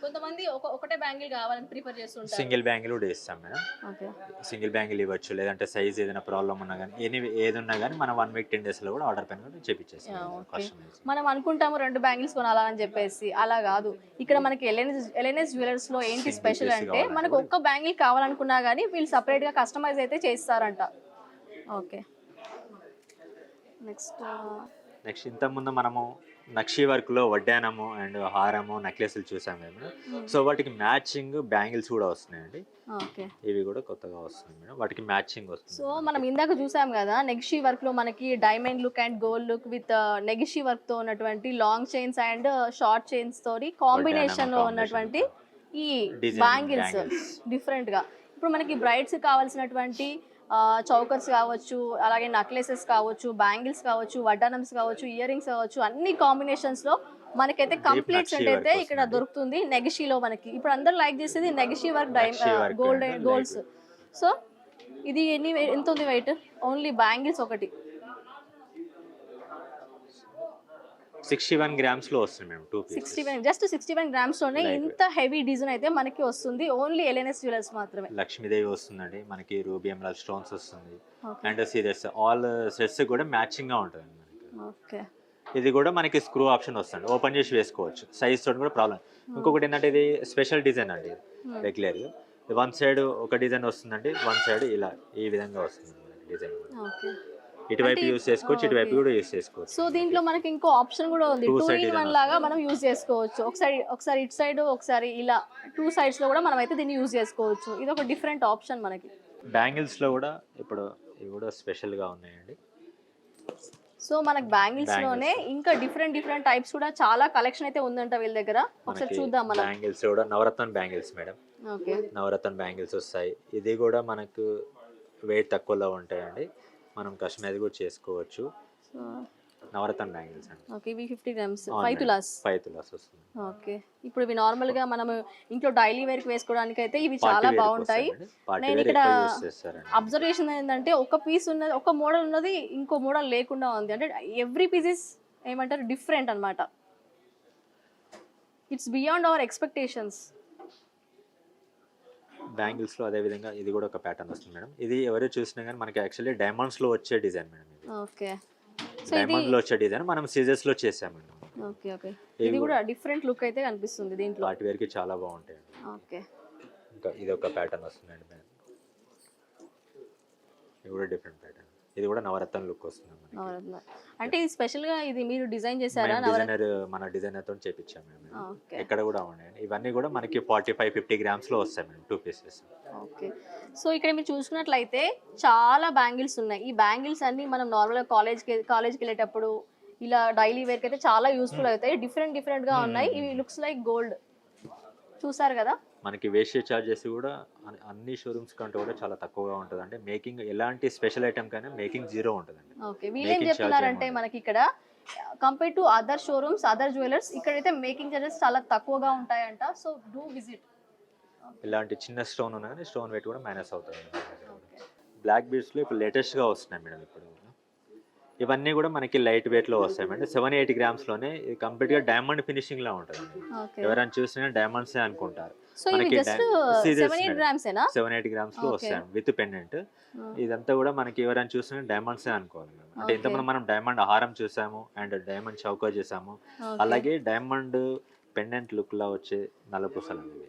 కొంతమంది ఒకటే బ్యాంగిల్ కావాలని ప్రిఫర్ చేస్తుంటారు. సింగిల్ బ్యాంగిల్ కూడా ఇస్తాం మేడం. ఓకే సింగిల్ బ్యాంగిల్ ఇవ్వచ్చు. లేదంటే సైజ్ ఏదైనా ప్రాబ్లం ఉన్నా కానీ ఏది ఉన్నా కానీ మనం 1 week 10 days లో కూడా ఆర్డర్ పైన కూడా చేపించేస్తాం. మనం అనుకుంటాము 2 బ్యాంగిల్స్ కొనాలా అని చెప్పేసి, అలా కాదు. ఇక్కడ మనకి ఎల్ఎన్ఎస్ జ్యువెలర్స్ లో ఏంటి స్పెషల్ అంటే మనకు ఒక్క బ్యాంగిల్ కావాలనుకున్నా కానీ వీళ్ళు సపరేట్ గా కస్టమైజ్ అయితే చేస్తారంట. ఓకే నెక్స్ట్ ఇంతకుముందు మనము నక్షి వర్క్ లో వడ్డానము అండ్ హారము నెక్లెస్లు చూసాం మేము. సో వాటికి మ్యాచింగ్ బ్యాంగిల్స్ కూడా వస్తున్నాయండి. ఓకే ఇవి కూడా కొత్తగా వస్తున్నాయి మేడం. వాటికి మ్యాచింగ్ వస్తుంది. సో మనం ఇందాక చూసాం కదా, నెగిషి వర్క్ లో మనకి diamond look and gold look with నెగిషి వర్క్ తో ఉన్నటువంటి long chains and short chains తోటి కాంబినేషన్ లో ఉన్నటువంటి ఈ బ్యాంగిల్స్ డిఫరెంట్ గా ఇప్పుడు మనకి బ్రైడ్స్ కావాల్సినటువంటి చౌకర్స్ కావచ్చు, అలాగే నెక్లెసెస్ కావచ్చు, బ్యాంగిల్స్ కావచ్చు, వడ్డానమ్స్ కావచ్చు, ఇయర్ రింగ్స్ కావచ్చు, అన్ని కాంబినేషన్స్ లో మనకైతే కంప్లీట్ సెట్ అయితే ఇక్కడ దొరుకుతుంది నెగిషిలో. మనకి ఇప్పుడు అందరూ లైక్ చేసేది నెగిషి వర్క్ గోల్డ్స్. సో ఇది ఎంత ఉంది వెయిట్? ఓన్లీ బ్యాంగిల్స్ ఒకటి 61 grams లో వస్తుంది మేడం. 2 pieces. 61 grams లోనే ఇంత హెవీ డిజైన్ అయితే మనకి వస్తుంది. ఓన్లీ ఎల్ఎన్ఎస్ జ్యువెలర్స్ మాత్రమే. లక్ష్మీదేవి వస్తుందండి మనకి. రూబీ ఎమరాల్డ్ స్టోన్స్ వస్తుంది. అండ్ సీరియస్ ఆల్ సెట్స్ కూడా మ్యాచింగ్ గా ఉంటుంది మనకి. ఓకే ఇది కూడా మనకి స్క్రూ ఆప్షన్ వస్తుంది. ఓపెన్ చేసి వేసుకోవచ్చు. సైజ్ తోటి కూడా ప్రాబ్లం. ఇంకొకటి ఏంటంటే ఇది స్పెషల్ డిజైన్ అండి. రెగ్యులర్ గా 1 side ఒక డిజైన్ వస్తుందండి, 1 side ఇలా ఈ విధంగా వస్తుంది డిజైన్. ఓకే ఇటువైపు యూస్ చేసుకోవచ్చు, ఇటువైపు కూడా యూస్ చేసుకోవచ్చు. సో దీంట్లో మనకి ఇంకో ఆప్షన్ కూడా ఉంది. 2-in-1 లాగా మనం యూజ్ చేసుకోవచ్చు. ఒకసారి ఇటు సైడ్, ఒకసారి ఇలా 2 sides లో కూడా మనం అయితే దీన్ని యూజ్ చేసుకోవచ్చు. ఇది ఒక డిఫరెంట్ ఆప్షన్ మనకి. బ్యాంగిల్స్ లో కూడా ఇప్పుడు ఇవి కూడా స్పెషల్ గా ఉన్నాయండి. సో మనకి బ్యాంగిల్స్ లోనే ఇంకా డిఫరెంట్ టైప్స్ కూడా చాలా కలెక్షన్ అయితే ఉందంట వీళ్ళ దగ్గర. ఒకసారి చూద్దాం మనం. బ్యాంగిల్స్ కూడా నవరత్న బ్యాంగిల్స్ మేడం. ఓకే నవరత్న బ్యాంగిల్స్ వస్తాయి. ఇది కూడా మనకు వెయిట్ తక్కువలో ఉంటాయండి. మనం కస్టమైజ్ కూడా చేసుకోవచ్చు. నవరత్న బ్యాంగిల్స్ అండి. ఓకే ఇవి 50 grams 5 tulas 5 tulas వస్తుంది. ఓకే ఇప్పుడు ఇవి నార్మల్ గా మనం ఇంట్లో డైలీ వేర్ కి వేసుకోవడానికి అయితే ఇవి చాలా బాగుంటాయి. నేను ఇక్కడ అబ్జర్వేషన్ ఏంటంటే ఒక పీస్ ఉన్నది, ఒక మోడల్ ఉన్నది, ఇంకో మోడల్ లేకుండా ఉంది. అంటే ఎవ్రీ పీస్ ఇస్ ఏమంటారు డిఫరెంట్ అన్నమాట. It's beyond our expectations. Bangles లో అదే విధంగా ఇది కూడా ఒక ప్యాటర్న్ వస్తుంది మేడం. ఇది ఎవరు చూసినా కానీ మనకి యాక్చువల్లీ డైమండ్స్ లో వచ్చే డిజైన్ మేడం. ఇది ఓకే డైమండ్ లో వచ్చే డిజైన్ మనం సీజర్స్ లో చేసామండి. ఓకే ఓకే ఇది కూడా డిఫరెంట్ లుక్ అయితే కనిపిస్తుంది దీంట్లో. వాటి వేర్ కి చాలా బాగుంటాయి. ఓకే ఇంకా ఇది ఒక ప్యాటర్న్ వస్తుందండి మేడం. ఇది కూడా డిఫరెంట్ ప్యాటర్న్. ఇది కూడా నవరత్న లుక్ వస్తుంది మనకి. నవరత్న అంటే ఇది స్పెషల్ గా ఇది మీరు డిజైన్ చేశారా? మన డిజైనర్ తో చేపించాం మేము. ఓకే ఎక్కడ కూడా ఉన్నాయండి. ఇవన్నీ కూడా మనకి 45-50 grams లో వస్తాయి మేడం 2 pieces. ఓకే సో ఇక్కడ మీరు చూసుకున్నట్లయితే చాలా బ్యాంగిల్స్ ఉన్నాయి. ఈ బ్యాంగిల్స్ అన్ని మనం నార్మల్గా కాలేజ్కి వెళ్ళేటప్పుడు ఇలా డైలీ వేర్కి అయితే చాలా యూస్ఫుల్ అవుతాయి. డిఫరెంట్ గా ఉన్నాయి. ఇవి లుక్స్ లైక్ గోల్డ్. చూసారు కదా, మనకి వేస్టేజ్ చార్జెస్ కూడా అన్ని షోరూమ్స్ కంటే కూడా చాలా తక్కువగా ఉంటుంది. అంటే మేకింగ్ ఎలాంటి స్పెషల్ ఐటమ్ కానీ మేకింగ్ 0 ఉంటుందండి. ఓకే వీళ్ళేం చెప్తున్నారంటే మనకి ఇక్కడ compare to other showrooms, other jewellers, ఇక్కడైతే మేకింగ్ చార్జెస్ చాలా తక్కువగా ఉంటాయంట. So do visit. ఇలాంటి చిన్న స్టోన్ ఉన్నా కానీ స్టోన్ వెయిట్ కూడా మైనస్ అవుతుంది. బ్లాక్ బీడ్స్లో ఇప్పుడు లేటెస్ట్గా వస్తున్నాయి మేడం. ఇప్పుడు ఇవన్నీ కూడా మనకి లైట్ వెయిట్లో వస్తాయి మేడం. 780 గ్రామ్స్లోనే ఇది కంప్లీట్గా డైమండ్ ఫినిషింగ్లో ఉంటుంది. ఎవరైనా చూసినా డైమండ్సే అనుకుంటారు. మనకి 780 గ్రామ్స్లో వస్తాయి విత్ పెండెంట్. ఇదంతా కూడా మనకి ఎవరైనా చూసినా డైమండ్సే అనుకోవాలి మేడం. అంటే ఇంతకుముందు మనం డైమండ్ హారం చూసాము అండ్ డైమండ్ చౌకా చూసాము, అలాగే డైమండ్ పెండెంట్ లుక్లో వచ్చే నల్లపూసలు అనేవి.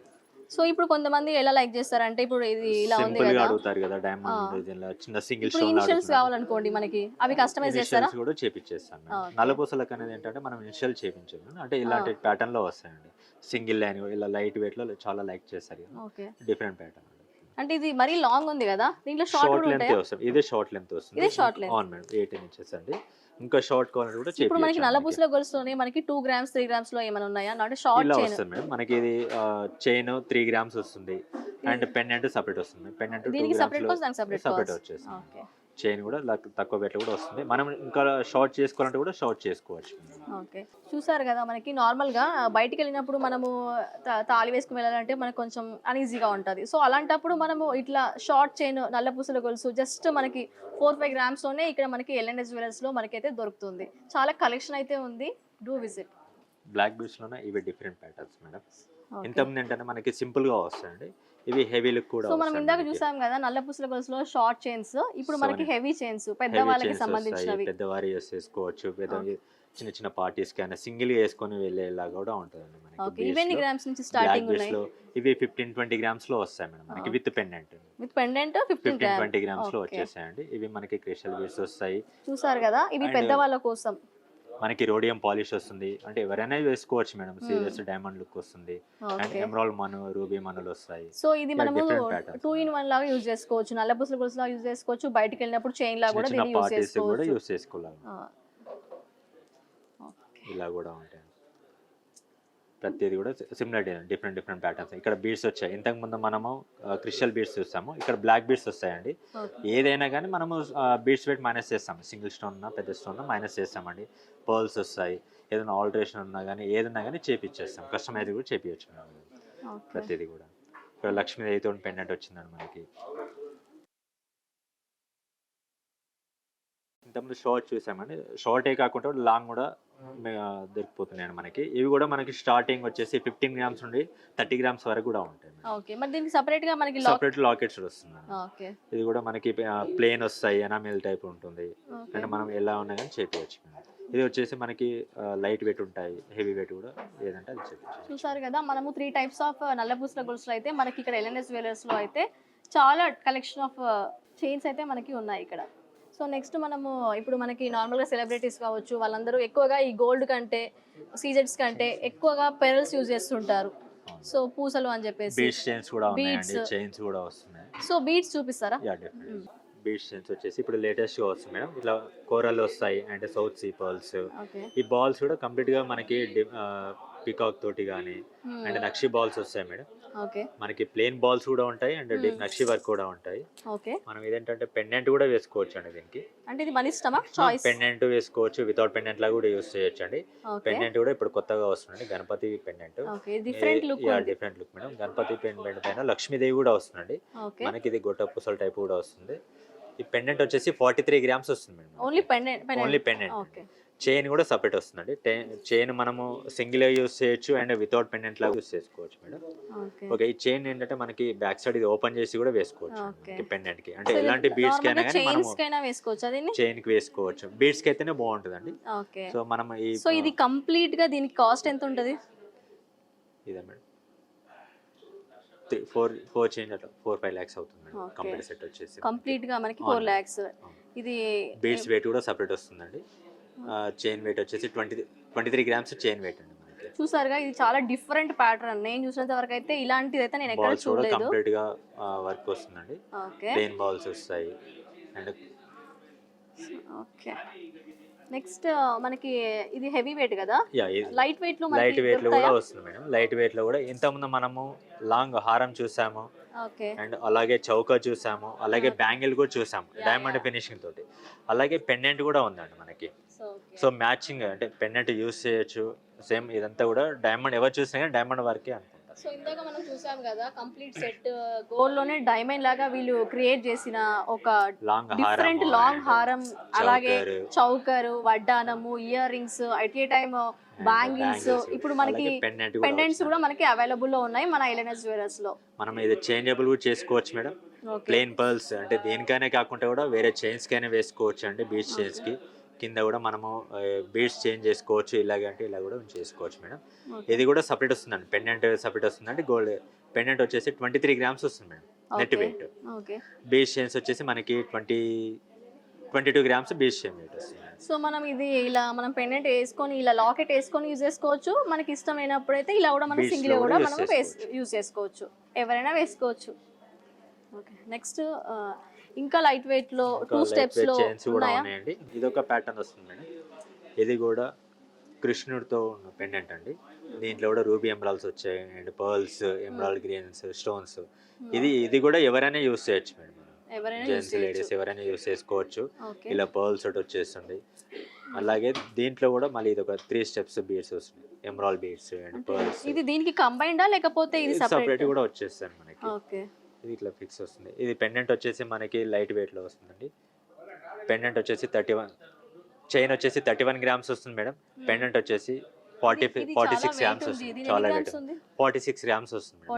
సో ఇప్పుడు కొంతమంది ఎలా లైక్ చేస్తారంటే ఇప్పుడు ఇది ఇలా ఉంది సింపుల్ గా కదా, అడుగుతారు కదా డైమండ్ దీనిలో చిన్న సింగిల్ ఇప్పుడు స్టోన్ ఇనిషియల్స్ కావాలనుకోండి మనకి, అవి కస్టమైజ్ చేస్తారా? ఇనిషియల్స్ కూడా చేపించేస్తాం మేడం. నల్లపూసలకు అనేది ఏంటంటే మనం ఇనిషియల్ చేపించాము అంటే ఇలాంటి ప్యాటర్న్ లో వస్తాయండి. సింగిల్ లైన్ ఇలా లైట్ వెయిట్ లో చాలా లైక్ చేస్తారు. Okay, different pattern. అంటే ఇది మరీ లాంగ్ ఉంది కదా, దీంట్లో షార్ట్ లెంత్ వస్తుంది. ఇదే షార్ట్ లెంత్ వస్తుంది. ఇదే షార్ట్ లెంత్. అవును మేడం, 18 ఇంచెస్ అండి. ఇంకా షార్ట్ కావాలంటే కూడా ఇప్పుడు మనకి నల్లపూసల గొలుసులోనే మనకి 2 గ్రామ్స్ 3 గ్రామ్స్ లో ఏమైనా ఉన్నాయా? అంటే షార్ట్ ఇలా చైన్ వస్తుంది మేడం. మనకి ఇది చైన్ 3 గ్రామ్స్ వస్తుంది అండ్ పెండెంట్ సెపరేట్ వస్తుంది. పెండెంట్ 2 దీనికి సెపరేట్ గ్రామ్స్ కాస్ట్, దానికి సెపరేట్ సెపరేట్ కాస్ట్. వచ్చేస్తుంది. ఓకే, చైన్ కూడా తక్కువ వెయిట్ కూడా వస్తుంది. మనం ఇంకా షార్ట్ చేసుకోవాలంటే కూడా షార్ట్ చేసుకోవచ్చు. ఓకే, చూసారు కదా మనకి నార్మల్గా బయటికి వెళ్ళినప్పుడు మనము తాళి వేసుకుని వెళ్ళాలంటే మనకు కొంచెం అన్ఈజీగా ఉంటుంది. సో అలాంటప్పుడు మనము ఇట్లా షార్ట్ చైన్ నల్లపూసల గొలుసు జస్ట్ మనకి 4-5 గ్రామ్స్లోనే ఇక్కడ మనకి ఎల్ఎన్ఎస్ జ్యువెలర్స్లో మనకైతే దొరుకుతుంది. చాలా కలెక్షన్ అయితే ఉంది, డూ విజిట్. బ్లాక్ బీడ్స్లోనే ఇవి డిఫరెంట్ ప్యాటర్న్స్ మేడం. ఇంతకుముందు ఏంటంటే మనకి సింపుల్గా వస్తాయండి, ఇవి హెవీ లుక్ కూడా. సో మనం ఇందాక చూసాం కదా నల్లపూసల గొలుసులో షార్ట్ చైన్స్, ఇప్పుడు మనకి హెవీ చైన్స్ పెద్దవాళ్ళకి సంబంధించినవి. పెద్దవారు వేసుకోవచ్చు, చిన్న చిన్న పార్టీస్ కానీ సింగిల్ గా వేసుకొని వెళ్ళేలాగా కూడా ఉంటుంది మనకి. ఇవన్నీ గ్రామ్స్ నుంచి స్టార్టింగ్ ఉన్నాయి? ఇవి 15-20 గ్రామ్స్ లో వస్తాయి మేడం మనకి విత్ పెండెంట్. 15-20 గ్రామ్స్ లో వచ్చేసాయండి. ఇవి మనకి క్రిస్టల్ బీడ్స్ వస్తాయి. చూసారు కదా, ఇవి పెద్దవాళ్ళ కోసం. మనకి రోడియం పాలిష్ వస్తుంది, అంటే ఎవరైనా వేసుకోవచ్చు మేడం. సీరియస్ డైమండ్ లుక్ వస్తుంది అండ్ ఎమరాల్డ్ మను, రూబీ మనులు వస్తాయి. సో ఇది మనము 2-in-1 లాగా యూజ్ చేసుకోవచ్చు, నల్లపూసల గొలుసు లాగా యూజ్ చేసుకోవచ్చు, బయటికి వెళ్ళినప్పుడు చైన్ లాగా కూడా దీన్ని యూజ్ చేసుకోవచ్చు. యూజ్ చేసుకోవాలి. ఇలా కూడా ఉంటాయి. ప్రతిదీ కూడా సిమిలర్ డిఫరెంట్ ప్యాటర్న్స్. ఇక్కడ బీడ్స్ వచ్చాయి. ఇంతకు ముందు మనము క్రిస్టల్ బీడ్స్ చూస్తాము, ఇక్కడ బ్లాక్ బీడ్స్ వస్తాయండి. ఏదైనా కానీ మనము బీడ్స్ పెట్టి మైనస్ చేస్తాము. సింగిల్ స్టోన్ ఉన్నా పెద్ద స్టోన్ మైనస్ చేస్తామండి. పర్ల్స్ వస్తాయి. ఏదైనా ఆల్టరేషన్ ఉన్నా కానీ ఏదన్నా కానీ చేపించేస్తాం. కస్టమైజ్ కూడా చేపించచ్చు ప్రతిదీ కూడా. ఇక్కడ లక్ష్మీదేవితో పెండెంట్ వచ్చిందండి మనకి. ఇంతకుముందు షార్ట్ చూసామండి, షార్టే కాకుండా లాంగ్ కూడా దొరికిపోతున్నాయండి మనకి. ఇవి కూడా మనకి స్టార్టింగ్ వచ్చేసి 15 గ్రామ్స్ నుండి 30 గ్రామ్స్ వరకు కూడా ఉంటాయి. ఓకే, మరి దీనికి సెపరేట్ గా మనకి సెపరేట్ లాకెట్స్ వస్తుంది. ఓకే, ఇది కూడా మనకి ప్లేన్ వస్తాయి, ఎనామిల్ టైప్ ఉంటుంది. అంటే మనం ఎలా ఉన్నా కానీ చేపించచ్చు. ఇది వచ్చేసి మనకి లైట్ వెయిట్ ఉంటాయి, హెవీ వెయిట్ కూడా ఏదంటే అది చేపించచ్చు. చూసారు కదా, మనము 3 టైప్స్ ఆఫ్ నల్లపూసల గొలుసులు అయితే మనకి ఇక్కడ ఎల్ఎన్ఎస్ జ్యువెలర్స్ లో అయితే చాలా కలెక్షన్ ఆఫ్ చైన్స్ అయితే మనకి ఉన్నాయి ఇక్కడ. సో నెక్స్ట్ మనము ఇప్పుడు మనకి నార్మల్గా సెలబ్రిటీస్ కావచ్చు, వాళ్ళందరూ ఎక్కువగా ఈ గోల్డ్ కంటే సీజెట్స్ కంటే ఎక్కువగా పెరల్స్ యూజ్ చేస్తుంటారు. సో పూసలు అని చెప్పేసి బీడ్స్ చైన్స్ కూడా ఉన్నాయండి, చైన్స్ కూడా వస్తున్నాయి. సో బీడ్స్ చూపిస్తారా? బీడ్స్ చైన్స్ వచ్చేసి ఇప్పుడు లేటెస్ట్ గా వస్తుంది మేడం. ఇట్లా కోరల్ వస్తాయి అండ్ సౌత్ సీ పర్ల్స్. ఈ బాల్స్ కూడా కంప్లీట్ గా మనకి పికాక్ తోటి కానీ అండ్ నక్షి బాల్స్ వస్తాయి మేడం. మనకి ప్లేన్ బాల్స్ కూడా ఉంటాయి అండ్ నక్షి వర్క్ కూడా ఉంటాయి. మనం ఇదేంటంటే పెండెంట్ కూడా వేసుకోవచ్చు అండి దీనికి. అంటే ఇది మన ఇష్టమా? చాయిస్. పెండెంట్ వేసుకోవచ్చు, వితౌట్ పెండెంట్ లాగా కూడా యూస్ చేయొచ్చు అండి. పెండెంట్ కూడా ఇప్పుడు కొత్తగా వస్తుంది, Ganapati pendant. Different look madam. Ganapati pendant పైన లక్ష్మీదేవి కూడా వస్తుందండి మనకి. ఇది గొట్ట పూసల టైప్ కూడా వస్తుంది. ఈ పెండెంట్ వచ్చేసి 43 గ్రామ్స్ వస్తుంది మేడం. Only pendant. చైన్ కూడా సపరేట్ వస్తుందండి. చైన్ మనము సింగిల్ యూస్ చేయొచ్చు అండ్ వితౌట్ పెండెంట్ లాగా యూస్ చేసుకోవచ్చు మేడం. ఓకే, ఈ చైన్ ఏంటంటే మనకి బ్యాక్ సైడ్ ఇది ఓపెన్ చేసి కూడా వేసుకోవచ్చు పెండెంట్ కి. అంటే ఎలాంటి బీడ్స్ కి అయినా కానీ మనం చైన్ కి వేసుకోవచ్చు. బీడ్స్ కి అయితేనే బాగుంటుందండి. సో మనం సో ఇది కంప్లీట్ గా దీనికి కాస్ట్ ఎంత ఉంటుంది? ఇదే మేడం 4 చైన్ అట్లా 4-5 lakhs అవుతుంది కంప్లీట్ సెట్ వచ్చేసి. కంప్లీట్ గా మనకి 4 lakhs. ఇది బీడ్స్ వెయిట్ కూడా సపరేట్ వస్తుందండి. చైన్ వెయిట్ వచ్చేసి 23 గ్రామ్స్ చైన్ వెయిట్ అండి మనకి. చూసారుగా, ఇది చాలా డిఫరెంట్ ప్యాటర్న్. నేను చూసినంత వరకు అయితే ఇలాంటిది అయితే నేను ఎక్కడ చూడలేదు. కంప్లీట్ గా వర్క్ వస్తుందండి. ప్లేన్ బాల్స్ వస్తాయి అండ్ ఓకే. నెక్స్ట్ మనకి ఇది హెవీ వెయిట్ కదా, లైట్ వెయిట్ లో లైట్ వెయిట్ లో కూడా వస్తుంది మేడం. లైట్ వెయిట్ లో కూడా ఇంతకుముందు మనము లాంగ్ హారం చూసాము అండ్ అలాగే చౌకా చూసాము, అలాగే బ్యాంగిల్ కూడా చూసాము డైమండ్ ఫినిషింగ్ తోటి. అలాగే పెండెంట్ కూడా ఉందండి మనకి. సో మ్యాచింగ్ అంటే పెండెంట్ యూస్ చేయొచ్చు సేమ్. ఇదంతా కూడా డైమండ్, ఎవరు చూసినా కానీ డైమండ్ వర్కే అనుకుంటారు. సో ఇందాక మనం చూసాం కదా కంప్లీట్ సెట్ గోల్డ్ లోనే డైమండ్ లాగా వీళ్ళు క్రియేట్ చేసిన ఒక లాంగ్ డిఫరెంట్ లాంగ్ హారం, అలాగే చౌకరు, వడ్డానము, earrings, at a time bangles, ఇప్పుడు మనకి పెండెంట్స్ కూడా మనకి అవైలబుల్ లో ఉన్నాయి మన ఎల్ఎన్ఎస్ జ్యువెలర్స్ లో. మనం ఇది చేంజబుల్ కూడా చేసుకోవచ్చు మేడం. ప్లెయిన్ పర్ల్స్ అంటే దేనికైనా కాకుండా కూడా వేరే చైన్స్ కైనా వేసుకోవచ్చు అండి. బీచ్ చైన్స్ కి కింద కూడా మనము బీడ్స్ చేంజ్ చేసుకోవచ్చు, ఇలాగంటే ఇలా కూడా చేసుకోవచ్చు మేడం. ఇది కూడా సపరేట్ వస్తుందండి, పెండెంట్ సపరేట్ వస్తుందండి. గోల్డ్ పెండెంట్ వచ్చేసి 23 గ్రామ్స్ వస్తుంది madam net weight. Beach chains వచ్చేసి మనకి 22 గ్రామ్స్ బీచ్ చైన్ వెయిట్ వస్తుంది. సో మనం ఇది ఇలా మనం పెండెంట్ వేసుకొని ఇలా లాకెట్ వేసుకొని యూజ్ చేసుకోవచ్చు. మనకి ఇష్టమైనప్పుడు అయితే ఇలా కూడా మనం సింగిల్ కూడా మనం యూజ్ చేసుకోవచ్చు, ఎవరైనా వేసుకోవచ్చు. ఓకే, నెక్స్ట్ ఇంకా లైట్ వెయిట్ లో 2 స్టెప్స్ లో ఉన్నాయండి. ఇది ఒక ప్యాటర్న్ వస్తుంది మేడం. ఇది కూడా కృష్ణుడితో ఉన్న పెండెంట్ అండి. దీంట్లో కూడా రూబీ ఎమరాల్డ్స్ వచ్చాయి and pearls, emerald greens, stones. ఇది కూడా ఎవరైనా యూస్ చేయొచ్చు మేడం. జెంట్స్ లేడీస్ ఎవరైనా యూస్ చేసుకోవచ్చు. ఇలా పర్ల్స్ ఒకటి వచ్చేస్తుంది. అలాగే దీంట్లో కూడా మళ్ళీ ఇది ఒక 3 స్టెప్స్ బీడ్స్ వస్తుంది, ఎమరాల్డ్ బీడ్స్ అండ్ పర్ల్స్. ఇది దీనికి కంబైన్డా లేకపోతే ఇది సెపరేట్ కూడా వచ్చేస్తుంది మనకి. ఓకే, ఇది ఇట్లా ఫిక్స్ వస్తుంది. ఇది పెండెంట్ వచ్చేసి మనకి లైట్ వెయిట్ లో వస్తుందండి. పెండెంట్ వచ్చేసి 31, చైన్ వచ్చేసి 31 గ్రామ్స్ వస్తుంది మేడం. పెండెంట్ వచ్చేసి 46 గ్రామ్స్ వస్తుంది. చాలా వెయిట్, 46 గ్రామ్స్ వస్తుంది మేడం.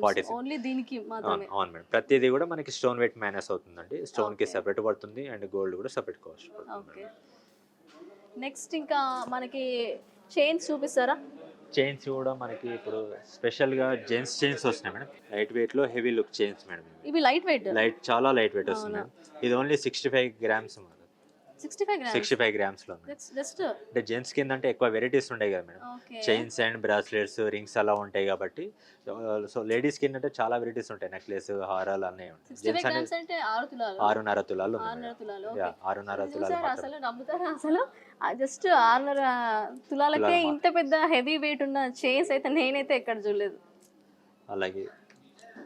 46 ఓన్లీ దీనికి మాత్రమే. అవును మేడం. ప్రతిదీ కూడా మనకి స్టోన్ వెయిట్ మైనస్ అవుతుందండి. స్టోన్ కి సెపరేట్ పడుతుంది అండ్ గోల్డ్ కూడా సెపరేట్ కాస్ట్ పడుతుంది. ఓకే, నెక్స్ట్ ఇంకా మనకి చైన్స్ చూపిస్తారా? చైన్స్ కూడా మనకి ఇప్పుడు స్పెషల్ గా జెంట్స్ చైన్స్ వస్తున్నాయి మేడం. లైట్ వెయిట్ లో హెవీ లుక్ చైన్స్ మేడం. ఇవి లైట్ వెయిట్, చాలా లైట్ వెయిట్ వస్తుంది మేడం. ఇది ఓన్లీ 65 గ్రామ్స్. 65 గ్రామ్స్ లో జస్ట్ అంటే జెంట్స్ కింద అంటే ఎక్కువ వెరైటీస్ ఉంటాయి కదా madam. Chains and bracelets, rings అలా ఉంటాయి కాబట్టి. సో లేడీస్ కింద అంటే చాలా వెరైటీస్ ఉంటాయి, నెక్లెస్, హారాలు అన్నీ ఉంటాయి. జెంట్స్ అంటే 6.5 తులాలు. 6.5 తులాలు అసలు నమ్ముతారా? అసలు జస్ట్ 6.5 తులాలకే ఇంత పెద్ద హెవీ వెయిట్ ఉన్న చైన్స్ అయితే నేనైతే ఎక్కడ చూడలేదు. అలాగే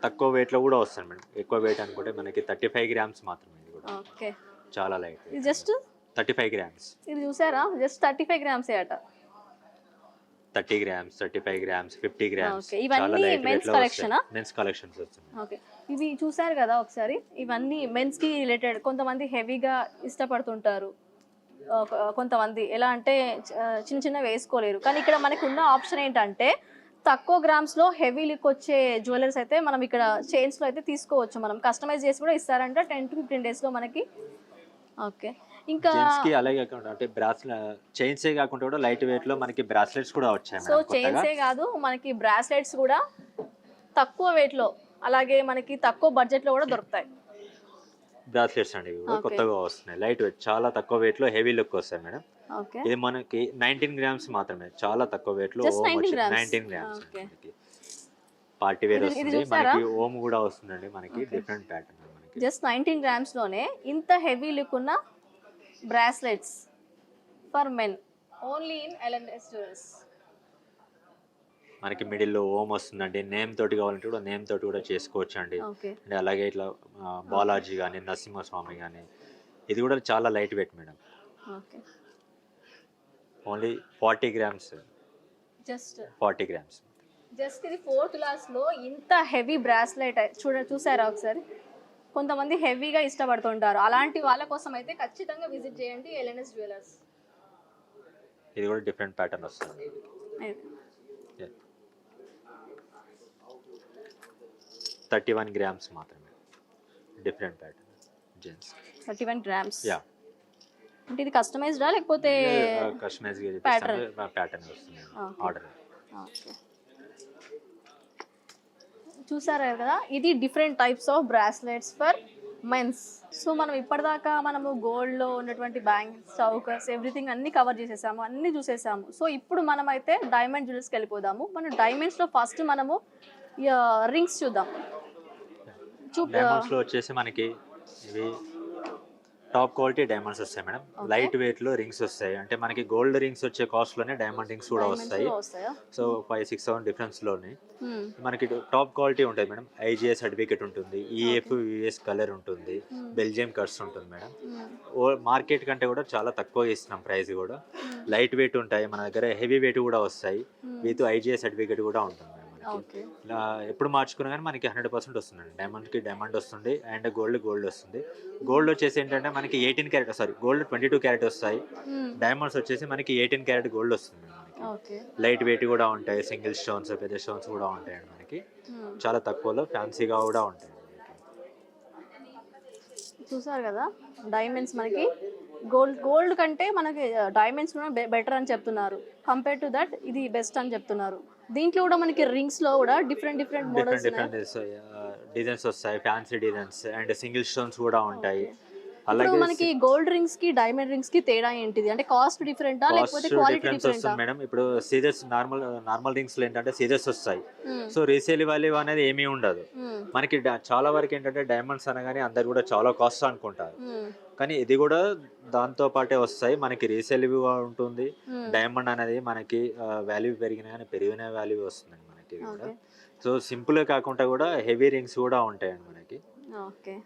తక్కువ వెయిట్ లో కూడా వస్తుంది మేడం. ఎక్కువ వెయిట్ అనుకుంటే మనకి 35 గ్రామ్స్ మాత్రమే. ఇది కూడా ఓకే, చాలా లైట్. ఇది జస్ట్ 35 గ్రామ్స్. ఇది చూసారా, జస్ట్ 35 గ్రామ్స్ అట. 30 గ్రామ్స్, 35 గ్రామ్స్, 50 గ్రామ్స్. ఇవన్నీ మెన్స్ కలెక్షన్. మెన్స్ కలెక్షన్స్ వస్తుంది. ఓకే, ఇవి చూసారు కదా ఒకసారి, ఇవన్నీ మెన్స్ కి రిలేటెడ్. కొంతమంది హెవీగా ఇష్టపడుతుంటారు, కొంతమంది ఎలా అంటే చిన్న చిన్న వేసుకోలేరు. కానీ ఇక్కడ మనకు ఉన్న ఆప్షన్ ఏంటంటే తక్కువ గ్రామ్స్ లో హెవీ లుక్ వచ్చే జ్యువెలర్స్ అయితే మనం ఇక్కడ చైన్స్ లో అయితే తీసుకోవచ్చు. మనం కస్టమైజ్ చేసి కూడా ఇస్తారంట 10 to 15 days లో మనకి. ఓకే, ఇంకా అలాగే అంటే చైన్స్ ఏ కాకుండా కూడా లైట్ వెయిట్ లో మనకి బ్రాస్లెట్స్ కూడా వచ్చాయి. సో చైన్స్ ఏ కాదు, మనకి బ్రాస్లెట్స్ కూడా తక్కువ వెయిట్ లో, అలాగే మనకి తక్కువ బడ్జెట్ లో కూడా దొరుకుతాయి. బ్రాస్లెట్స్ అండి కొత్తగా వస్తున్నాయి, లైట్ వెయిట్, చాలా తక్కువ వెయిట్ లో హెవీ లుక్ వస్తాయి మేడం. ఇది మనకి 19 గ్రామ్స్ మాత్రమే, చాలా తక్కువ వెయిట్ లో. 19 గ్రామ్స్ పార్టీ వేర్ వస్తుంది మనకి. ఓమ్ కూడా వస్తుందండి మనకి, డిఫరెంట్ ప్యాటర్న్. జస్ట్ 19 గ్రామ్స్ లోనే ఇంత హెవీ లుక్ ఉన్న bracelets for men only in LNS jewellers. మనకి మిడిల్ లో ఓమ్ వస్తుందండి. నేమ్ తోటి కావాలంటే కూడా నేమ్ తోటి కూడా చేసుకోవచ్చు అండి. అండ్ అలాగే ఇట్లా బాలాజీ కానీ, నరసింహస్వామి కానీ, ఇది కూడా చాలా light weight madam. Only 40 grams. Just 40 grams. Just ఇది 4 తులాస్ లో ఇంత హెవీ బ్రాస్లెట్ చూసారా ఒకసారి. కొంతమంది హెవీగా ఇష్టపడుతుంటారు, అలాంటి వాళ్ళ కోసం అయితే ఖచ్చితంగా విజిట్ చేయండి ఎల్ఎన్ఎస్ జ్యువెలర్స్. ఇది కూడా డిఫరెంట్ ప్యాటర్న్ వస్తుంది. 31 గ్రామ్స్ మాత్రమే, different pattern gents. 31 grams. Yeah, అంటే ఇది కస్టమైజ్డా లేకపోతే కస్టమైజ్ ప్యాటర్న్ వస్తుంది ఆర్డర్. ఓకే, చూసారా కదా, ఇది different types of bracelets for mens. So మనం ఇప్పటిదాకా మనము గోల్డ్లో ఉన్నటువంటి బ్యాంగిల్స్, చౌకర్స్, ఎవ్రీథింగ్ అన్ని కవర్ చేసేసాము, అన్ని చూసేసాము. సో ఇప్పుడు మనమైతే డైమండ్ జ్యువెలర్స్కి వెళ్ళిపోదాము. మన డైమండ్స్లో ఫస్ట్ మనము రింగ్స్ చూద్దాం. డైమండ్స్లో వచ్చేసి మనకి ఇవి టాప్ క్వాలిటీ డైమండ్స్ వస్తాయి మేడం. లైట్ వెయిట్ లో రింగ్స్ వస్తాయి. అంటే మనకి గోల్డ్ రింగ్స్ వచ్చే కాస్ట్ లోనే డైమండ్ రింగ్స్ కూడా వస్తాయి. సో 5-6 డిఫరెన్స్ లోనే మనకి టాప్ క్వాలిటీ ఉంటుంది మేడం. IGI సర్టిఫికేట్ ఉంటుంది, EF US కలర్ ఉంటుంది, బెల్జియం కట్స్ ఉంటుంది మేడం. మార్కెట్ కంటే కూడా చాలా తక్కువ ఇస్తున్నాం ప్రైస్ కూడా. లైట్ వెయిట్ ఉంటాయి మన దగ్గర, హెవీ వెయిట్ కూడా వస్తాయి, విత్ IGI సర్టిఫికేట్ కూడా ఉంటుంది మేడం. ఓకే. ఇలా ఎప్పుడు మార్చుకున్నా కానీ మనకి 100% వస్తుందండి. డైమండ్కి డైమండ్ వస్తుంది అండ్ గోల్డ్ వస్తుంది. గోల్డ్ వచ్చేసి ఏంటంటే మనకి 18 క్యారెట్ సారీ గోల్డ్ 22 క్యారెట్ వస్తాయి. డైమండ్స్ వచ్చేసి మనకి 18 క్యారెట్ గోల్డ్ వస్తుంది మనకి. ఓకే. లైట్ వెయిట్ కూడా ఉంటాయి, సింగిల్ స్టోన్స్ పెద్ద స్టోన్స్ కూడా ఉంటాయండి మనకి. చాలా తక్కువలో ఫ్యాన్సీగా కూడా ఉంటాయి. చూసారు కదా డైమండ్స్ మనకి గోల్డ్ కంటే మనకి డైమండ్స్ కూడా బెటర్ అని చెప్తున్నారు. కంపేర్ టు దట్ ఇది బెస్ట్ అని చెప్తున్నారు. దీంట్లో కూడా మనకి రింగ్స్ లో కూడా డిఫరెంట్ మోడల్స్ డిఫరెంట్ డిజైన్స్ వస్తాయి, fancy designs and single stones కూడా ఉంటాయి. అలాగే మనకి గోల్డ్ రింగ్స్ కి డైమండ్ రింగ్స్ కి తేడా ఏంటిది? అంటే కాస్ట్ డిఫరెంటా లేకపోతే క్వాలిటీ డిఫరెంటా? మేడం ఇప్పుడు సీజర్స్ నార్మల్ రింగ్స్ లో ఏంటంటే సీజర్స్ వస్తాయి. సో రీసేల్ వాల్యూ అనేది ఏమీ ఉండదు. మనకి చాలా వరకు ఏంటంటే డైమండ్స్ అనగానే అందరు కూడా చాలా కాస్ట్ అనుకుంటారు, కానీ ఇది కూడా దాంతో పాటే వస్తాయి. మనకి రీసేల్ ఉంటుంది. డైమండ్ అనేది మనకి వాల్యూ పెరిగిన కానీ పెరిగిన వాల్యూ వస్తుందండి మనకి కూడా. సో సింపుల్ కాకుండా కూడా హెవీ రింగ్స్ కూడా ఉంటాయండి మనకి.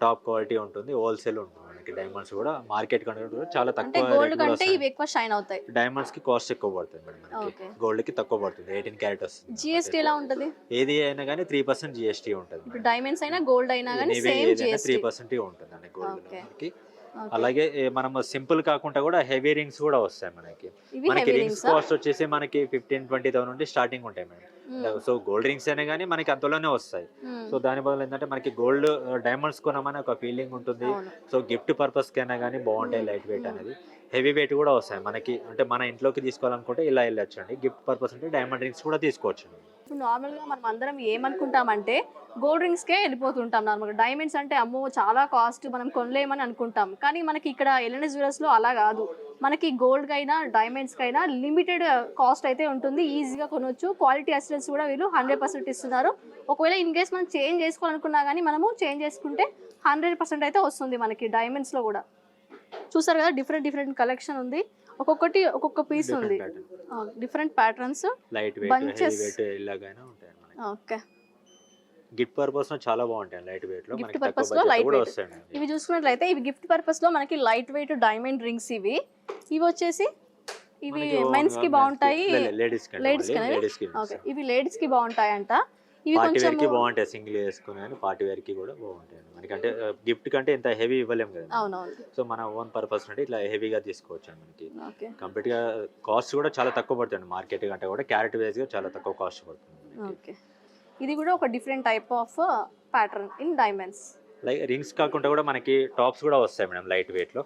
టాప్ క్వాలిటీ ఉంటుంది, హోల్సేల్ ఉంటుంది మనకి. డైమండ్స్ కూడా మార్కెట్ కంటే కూడా చాలా తక్కువ డైమండ్స్ కి కాస్ట్ ఎక్కువ పడుతుంది మేడం మనకి. గోల్డ్ కి తక్కువ పడుతుంది, 18 క్యారెట్ వస్తుంది. జిఎస్టీ ఎలా ఉంటది? ఏది అయినా కానీ 3% జిఎస్టీ ఉంటుంది. డైమండ్స్ అయినా గోల్డ్ అయినా కానీ సేమ్ జిఎస్టీ 3% ఉంటుందండి గోల్డ్ మనకి. అలాగే మనం సింపుల్ కాకుండా కూడా హెవీ రింగ్స్ కూడా వస్తాయి మనకి. మనకి రింగ్స్ కాస్ట్ వచ్చేసి మనకి 15-20,000 నుండి స్టార్టింగ్ ఉంటాయి మేడం. సో గోల్డ్ రింగ్స్ అయినా కానీ మనకి అంతలోనే వస్తాయి. సో దాని బదులు ఏంటంటే మనకి గోల్డ్ డైమండ్స్ కొనమని ఒక ఫీలింగ్ ఉంటుంది. సో గిఫ్ట్ పర్పస్ కైనా కానీ బాగుంటాయి. లైట్ వెయిట్ అనేది హెవీ వెయిట్ కూడా వస్తాయి మనకి. అంటే మన ఇంట్లోకి తీసుకోవాలనుకుంటే ఇలా వెళ్ళొచ్చు అండి. గిఫ్ట్ పర్పస్ అంటే డైమండ్ రింగ్స్ కూడా తీసుకోవచ్చు. ఇప్పుడు నార్మల్గా మనం అందరం ఏమనుకుంటామంటే గోల్డ్ రింగ్స్కే వెళ్ళిపోతుంటాం. నార్మల్గా డైమండ్స్ అంటే అమ్మో చాలా కాస్ట్, మనం కొనలేమని అనుకుంటాం. కానీ మనకి ఇక్కడ ఎల్ఎన్ఎస్ జ్యువెలర్స్లో అలా కాదు. మనకి గోల్డ్ కైనా డైమండ్స్ కైనా లిమిటెడ్ కాస్ట్ అయితే ఉంటుంది, ఈజీగా కొనవచ్చు. క్వాలిటీ అసిస్టెన్స్ కూడా వీళ్ళు 100% ఇస్తున్నారు. ఒకవేళ ఇన్ కేస్ మనం చేంజ్ చేసుకోవాలనుకున్నా కానీ మనము చేంజ్ చేసుకుంటే 100% అయితే వస్తుంది మనకి డైమండ్స్లో కూడా. చూసారు కదా డిఫరెంట్ కలెక్షన్ ఉంది. ఒక్కొక్కటి ఒక్కొక్క పీస్ ఉంది, different patterns, light weight heavy weight ఇలాగైనా ఉంటాయి మనకి. ఓకే. గిఫ్ట్ పర్పస్ లో చాలా బాగుంటాయి. లైట్ వెయిట్ లో గిఫ్ట్ పర్పస్ లో లైట్ వెయిట్ ఇవి చూసుకున్నట్లయితే ఇవి గిఫ్ట్ పర్పస్ లో మనకి లైట్ వెయిట్ డైమండ్ రింగ్స్. ఇవి వచ్చేసి ఇవి మెన్స్ కి బాగుంటాయి, లేడీస్ కి. ఓకే, ఇవి లేడీస్ కి బాగుంటాయి అంట. ఇవి కొంచెం బాగుంటాయి, సింగిల్ వేసుకుని కానీ పార్టీ వేర్ కి కూడా బాగుంటాయి మనకంటే. గిఫ్ట్ కంటే ఇంత హెవీ ఇవ్వలేము కదా. అవునవును. సో మన ఓన్ పర్పస్ అంటే ఇట్లా హెవీగా తీసుకోవచ్చు మనకి. కంప్లీట్ గా కాస్ట్ కూడా చాలా తక్కువ పడుతుంది మార్కెట్ కంటే కూడా. క్యారెట్ వైజ్ గా చాలా తక్కువ కాస్ట్ పడుతుంది. ఓకే. ఇది కూడా ఒక different type of pattern in diamonds. Like rings కాకుండా కూడా మనకి టాప్స్ కూడా వస్తాయి మేడం. లైట్ వెయిట్ లో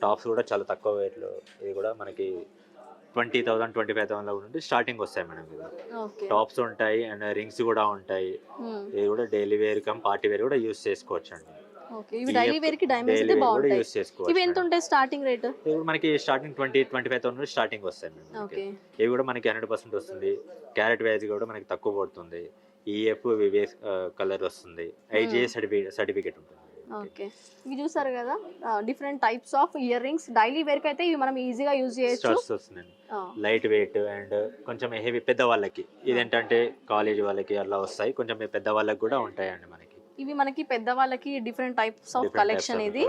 టాప్స్ కూడా చాలా తక్కువ వెయిట్ లో. ఇది కూడా మనకి 20,000 25,000 నుండి స్టార్టింగ్ వస్తాయి మేడం. ఇది టాప్స్ ఉంటాయి అండ్ రింగ్స్ కూడా ఉంటాయి. ఇది కూడా daily wear cum party wear కూడా యూస్ చేసుకోవచ్చు అండి. ఇవి డైలీ వేర్ కి డైమండ్స్ అయితే బాగుంటాయి. యూస్ చేసుకోవచ్చు. ఇవి ఎంత ఉంటాయి స్టార్టింగ్ రేట్? ఇది మనకి స్టార్టింగ్ 20-25,000 నుండి స్టార్టింగ్ వస్తాయి మేడం. ఓకే. ఇవి కూడా మనకి 100% వస్తుంది. క్యారెట్ వైజ్ కూడా మనకి తక్కువ పడుతుంది. ఈఎఫ్ వివేస్ కలర్ వస్తుంది. ఐజిఐ సర్టిఫికేట్ ఉంటుంది. ఓకే. ఇవి చూసారు కదా different types of earrings. Daily wear కి అయితే ఇవి మనం ఈజీగా యూజ్ చేయొచ్చు. వస్తుందండి లైట్ వెయిట్ అండ్ కొంచెం హెవీ. పెద్ద వాళ్ళకి ఇదేంటంటే కాలేజ్ వాళ్ళకి అలా వస్తాయి. కొంచెం పెద్ద వాళ్ళకి కూడా ఉంటాయండి మనకి. ఇవి మనకి పెద్ద వాళ్ళకి డిఫరెంట్ టైప్స్ ఆఫ్ కలెక్షన్. ఇది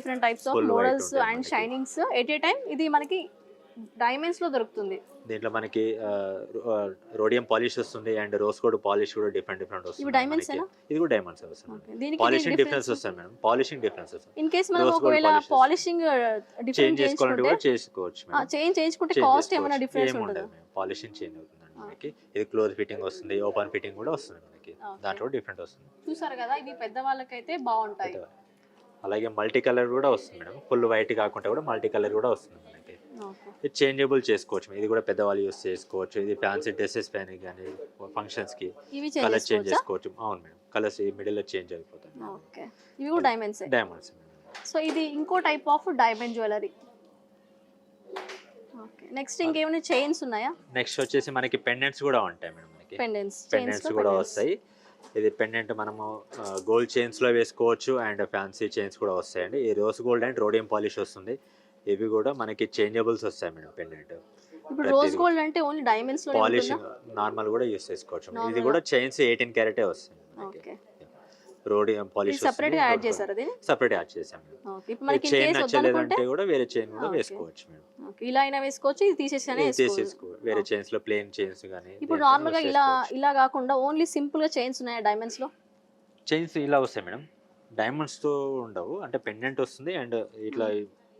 different types of models and shinings at a time. ఇది మనకి డైమండ్స్ లో దొరుకుతుంది. దీంట్లో మనకి రోడియం పాలిష్ వస్తుంది అండ్ రోజ్ గోల్డ్ పాలిష్ కూడా డిఫరెంట్ వస్తుంది. ఇవి డైమండ్స్ ఏనా? ఇది కూడా డైమండ్స్ వస్తుంది. పాలిషింగ్ డిఫరెన్స్ వస్తుంది మేడం. పాలిషింగ్ డిఫరెన్స్ వస్తుంది. ఇన్ కేస్ మనం ఒకవేళ పాలిషింగ్ డిఫరెంట్ చేసుకోవాలంటే చేసుకోవచ్చు మేడం. చేంజ్ చేసుకుంటే కాస్ట్ ఏమైనా డిఫరెన్స్ ఉంటుందా? పాలిషింగ్ చేంజ్ అవుతుందండి మనకి. ఇది క్లోజ్ ఫిట్టింగ్ వస్తుంది, ఓపెన్ ఫిట్టింగ్ కూడా వస్తుంది మనకి. దాంట్లో డిఫరెంట్ వస్తుంది. చూసారు కదా ఇవి పెద్ద వాళ్ళకైతే బాగుంటాయి. అలాగే మల్టీ కలర్ కూడా వస్తుంది మేడం. ఫుల్ వైట్ కాకుండా కూడా మల్టీ కలర్ కూడా వస్తుంది మనకి. ఇది చేంజబుల్ చేసుకోవచ్చు. ఇది కూడా పెద్దవాళ్ళు యూస్ చేసుకోవచ్చు. ఇది ఫ్యాన్సీ డ్రెస్సెస్ పైన కానీ ఫంక్షన్స్ కి కలర్ చేంజ్ చేసుకోవచ్చు. అవును మేడం, కలర్స్ ఈ మిడిల్ లో చేంజ్ అయిపోతాయి. ఓకే. ఇవి కూడా డైమండ్స్. డైమండ్స్. సో ఇది ఇంకో type of diamond jewellery. Okay. Next ఇంకేమైనా చైన్స్ ఉన్నాయా? నెక్స్ట్ వచ్చేసి మనకి పెండెంట్స్ కూడా ఉంటాయి మేడం. మనకి పెండెంట్స్ కూడా వస్తాయి. ఇది పెండెంట్ మనము గోల్డ్ చైన్స్ లో వేసుకోవచ్చు అండ్ ఫ్యాన్సీ చైన్స్ కూడా వస్తాయండి. ఈ rose gold and rhodium polish వస్తుంది. ఇవి కూడా మనకి చేంజబుల్స్ వస్తాయి మేడం పెండెంట్. ఇప్పుడు రోజ్ గోల్డ్ అంటే ఓన్లీ డైమండ్స్ లో పాలిషింగ్ నార్మల్ కూడా యూస్ చేసుకోవచ్చు. ఇది కూడా చైన్స్ 18 క్యారెటే వస్తాయి. ఓకే. రోడియం పాలిష్ సెపరేట్ గా యాడ్ చేశారు అది. సపరేట్ యాడ్ చేసాం మేడం. ఓకే, ఇప్పుడు మనకి చైన్ కేస్ వద్దనుకుంటే నచ్చలేదంటే కూడా వేరే చైన్ కూడా ఓకే. వేసుకోవచ్చు మేడం. ఓకే, ఇలా అయినా వేసుకోవచ్చు, ఇది తీసేసి తీసేసుకో వేరే చైన్స్ లో ప్లేన్ చైన్స్ కానీ ఇప్పుడు నార్మల్ గా ఇలా కాకుండా ఓన్లీ సింపుల్ గా చైన్స్ ఉన్నాయా డైమండ్స్ లో? చైన్స్ ఇలా వస్తాయి మేడం, డైమండ్స్ తో ఉండవు, అంటే పెండెంట్ వస్తుంది అండ్ ఇట్లా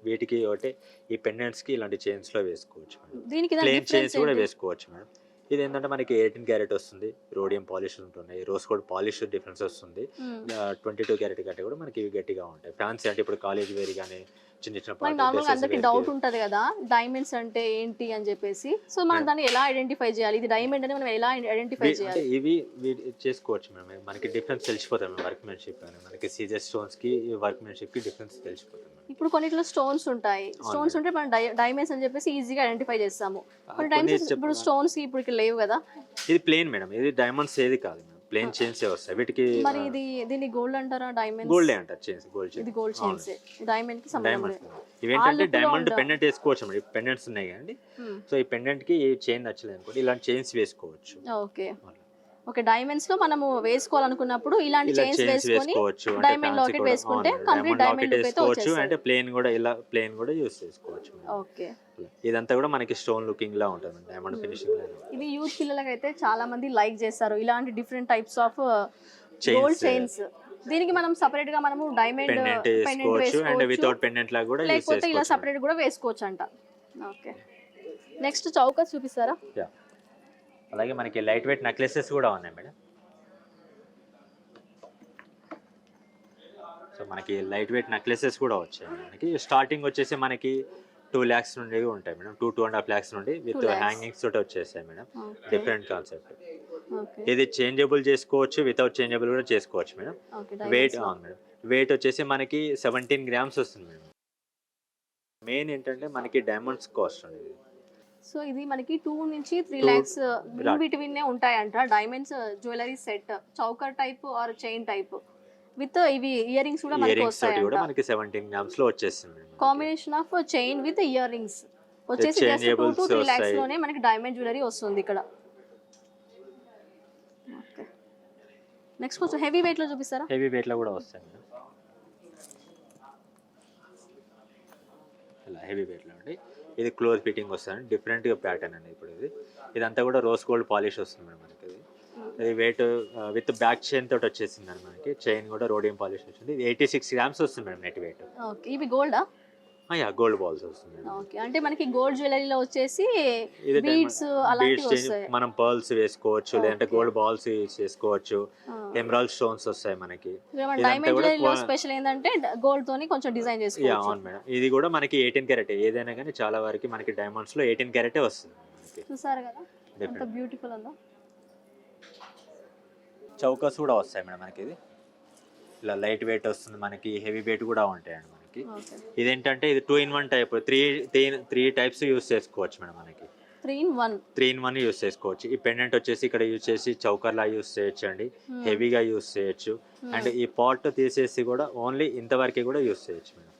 వీటికి ఒకటే ఈ పెండెంట్స్ కి ఇలాంటి చైన్స్ లో వేసుకోవచ్చు మేడం. దీనికి ప్లేన్ చైన్స్ కూడా వేసుకోవచ్చు మేడం. ఇది ఏంటంటే మనకి 18 క్యారెట్ వస్తుంది, రోడియం పాలిష్ ఉంటున్నాయి, రోజ్ గోల్డ్ పాలిష్ డిఫరెన్స్ వస్తుంది. 22 క్యారెట్ కంటే కూడా మనకి ఇవి గట్టిగా ఉంటాయి. ఫ్యాన్సీ అంటే ఇప్పుడు కాలేజ్ వేర్ కానీ చిన్న చిన్న మనకి నార్మల్గా అందరికి డౌట్ ఉంటది కదా డైమండ్స్ అంటే ఏంటి అని చెప్పేసి, సో మనం దాన్ని ఎలా ఐడెంటిఫై చేయాలి, ఇది డైమండ్ అని మనం ఎలా ఐడెంటిఫై చేయాలి? ఇవి చేసుకోవచ్చు మేడం, మనకి డిఫరెన్స్ తెలిసిపోతాయి మేడం. వర్క్మెన్షిప్ కానీ మనకి సీజర్ స్టోన్స్ కి వర్క్మెన్షిప్ కి డిఫరెన్స్ తెలిసిపోతుంది. ఇప్పుడు కొన్నిట్లో స్టోన్స్ ఉంటాయి, స్టోన్స్ ఉంటే మనం డైమండ్స్ అని చెప్పేసి ఈజీగా ఐడెంటిఫై చేస్తాము. కొన్ని టైమ్స్ ఇప్పుడు స్టోన్స్ ఇప్పుడు ఇక్కడ లేవు కదా. ఇది ప్లేన్ మేడం, ఇది డైమండ్స్ ఏది కాదు మేడం, ప్లేన్ చైన్స్ వస్తాయి వీటికి. మరి ఇది దీన్ని గోల్డ్ అంటారా? డైమండ్ గోల్డ్ అంటారు చైన్స్, గోల్డ్ చైన్స్. ఇది గోల్డ్ చైన్స్, డైమండ్ కి సంబంధం లేదు. ఇవేంటంటే డైమండ్ పెండెంట్ వేసుకోవచ్చు మేడం, పెండెంట్స్ ఉన్నాయి కదండి. సో ఈ పెండెంట్ కి చైన్ నచ్చలేదు అనుకోండి, ఇలాంటి చైన్స్ వేసుకోవచ్చు. ఓకే ఓకే, డైమండ్స్ లో మనము వేసుకోవాలనుకున్నప్పుడు ఇలాంటి చైన్స్ వేసుకొని డైమండ్ లాకెట్ వేసుకుంటే కంప్లీట్ డైమండ్ లుక్ అయితే వచ్చేస్తుంది. అంటే ప్లేన్ కూడా ఇలా ప్లేన్ కూడా యూస్ చేసుకోవచ్చు. ఓకే, ఇదంతా కూడా మనకి స్టోన్ లుకింగ్ లా ఉంటుంది, డైమండ్ ఫినిషింగ్ లా. ఇది యూత్ పిల్లలకి అయితే చాలా మంది లైక్ చేస్తారు ఇలాంటి different types of gold chains. దీనికి మనం సెపరేట్ గా మనము డైమండ్ పెండెంట్ వేసుకోవచ్చు అండ్ వితౌట్ పెండెంట్ లా కూడా యూస్ చేసుకోవచ్చు, లేకపోతే ఇలా సెపరేట్ కూడా వేసుకోవచ్చు అంట. ఓకే, నెక్స్ట్ చౌకస్ చూపిస్తారా? అలాగే మనకి లైట్ వెయిట్ నెక్లెసెస్ కూడా ఉన్నాయి మేడం. సో మనకి లైట్ వెయిట్ నెక్లెసెస్ కూడా వచ్చాయి మనకి. స్టార్టింగ్ వచ్చేసి మనకి 2 lakhs నుండి ఉంటాయి మేడం, 2.5 lakhs నుండి విత్ హ్యాంగింగ్స్ తోటి వచ్చేసాయి మేడం. Different concept. ఇది చేంజబుల్ చేసుకోవచ్చు, వితౌట్ చేంజబుల్ కూడా చేసుకోవచ్చు మేడం. వెయిట్ మేడం, వెయిట్ వచ్చేసి మనకి 17 grams వస్తుంది మేడం. మెయిన్ ఏంటంటే మనకి డైమండ్స్ కాస్ట్ ఉంది. సో ఇది మనకి 2 నుంచి 3 lakhs బిట్వీన్ ఉంటాయంట diamonds jewellery set, choker type or chain type with ఇవి ఇయర్ రింగ్స్ కూడా మనకి వస్తాయి కూడా మనకి 17 grams లో వచ్చేస్తుంది. Combination of chain with ear rings వచ్చేసి జస్ట్ 2 to 3 lakhs లోనే మనకి డైమండ్ జ్యువెలరీ వస్తుంది ఇక్కడ. ఓకే, నెక్స్ట్ కొంచెం హెవీ వెయిట్ లో చూపిస్తారా? హెవీ వెయిట్ లో కూడా వస్తాయి మేడం. ఇలా హెవీ వెయిట్ లో అండి. ఇది క్లోజ్ ఫిట్టింగ్ వస్తుంది, డిఫరెంట్ ప్యాటర్న్ అండి. ఇప్పుడు ఇదంతా కూడా రోజ్ గోల్డ్ పాలిష్ వస్తుంది మేడం మనకి. ఇది వెయిట్ విత్ బ్యాక్ చైన్ తోటి వచ్చేసింది అండి మనకి. చైన్ కూడా రోడియం పాలిష్ వచ్చింది. ఇది 86 grams వస్తుంది మేడం నెట్ వెయిట్. ఓకే, ఇవి గోల్డా? గోల్డ్ బాల్స్ వస్తుంది. ఓకే, అంటే మనకి గోల్డ్ జ్యువెలరీలో వచ్చేసి బీడ్స్ అలాంటివి వస్తాయి. మనం పర్ల్స్ వేసుకోవచ్చు, లేదంటే గోల్డ్ బాల్స్ చేసుకోవచ్చు, ఎమరాల్డ్ స్టోన్స్ వస్తాయి మనకి. డైమండ్ జ్యువెలరీలో స్పెషల్ ఏంటంటే గోల్డ్ తోని కొంచెం డిజైన్ చేసుకోవచ్చు. అవును మేడం, ఇది కూడా మనకి 18 క్యారెట్. ఏదైనా కానీ చాలా వరకు మనకి డైమండ్స్ లో 18 క్యారెటే వస్తుంది. చూసారు కదా ఎంత బ్యూటిఫుల్ ఉందో. చౌకస్ కూడా వస్తాయి మేడం మనకి. ఇది ఇలా లైట్ వెయిట్ వస్తుంది మనకి, హెవీ వెయిట్ కూడా ఉంటాయండి మనకి. ఇదేంటంటే ఇది 2-in-1 type, three types use చేసుకోవచ్చు మేడం మనకి. 3-in-1 యూస్ చేసుకోవచ్చు. ఈ పెండెంట్ వచ్చేసి ఇక్కడ యూస్ చేసి చౌకర్ లా యూస్ చేయొచ్చు అండి, హెవీగా యూస్ చేయొచ్చు. అండ్ ఈ పాట్ తీసేసి కూడా ఓన్లీ ఇంతవరకే కూడా యూస్ చేయొచ్చు మేడం.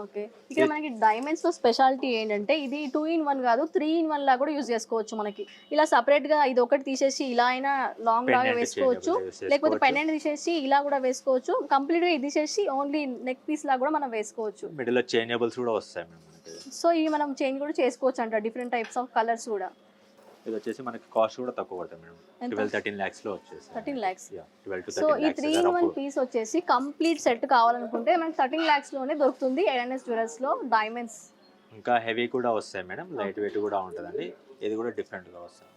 ఓకే, ఇక్కడ మనకి డైమండ్స్ లో స్పెషాలిటీ ఏంటంటే ఇది 2-in-1 కాదు 3-in-1 లా కూడా యూజ్ చేసుకోవచ్చు. మనకి ఇలా సపరేట్ గా ఇది ఒకటి తీసేసి ఇలా అయినా లాంగ్ లాగా వేసుకోవచ్చు, లేకపోతే పెండెంట్ తీసేసి ఇలా కూడా వేసుకోవచ్చు, కంప్లీట్ గా ఇది తీసేసి ఓన్లీ నెక్ పీస్ లా కూడా మనం వేసుకోవచ్చు. మిడిల్ లో చేంజబుల్స్ కూడా వస్తాయి మేడం మనకి. సో ఇవి మనం చేంజ్ కూడా చేసుకోవచ్చు అంట, డిఫరెంట్ టైప్స్ ఆఫ్ కలర్స్ కూడా. ఇది వచ్చేసి మనకి కాస్ట్ కూడా తక్కువ పడుతుంది మేడం, 12-13 lakhs లో వచ్చేసి. 13 lakhs. 12 to 13 సో ఈ lakhs 3-in-1 పీస్ వచ్చేసి కంప్లీట్ సెట్ కావాలనుకుంటే మనకి 13 lakhs లోనే దొరుకుతుంది ఎల్ఎన్ఎస్ జ్యువెలర్స్ లో డైమండ్స్. ఇంకా హెవీ కూడా వస్తాయి మేడం, లైట్ వెయిట్ కూడా ఉంటుందండి. ఇది కూడా డిఫరెంట్ గా వస్తుంది.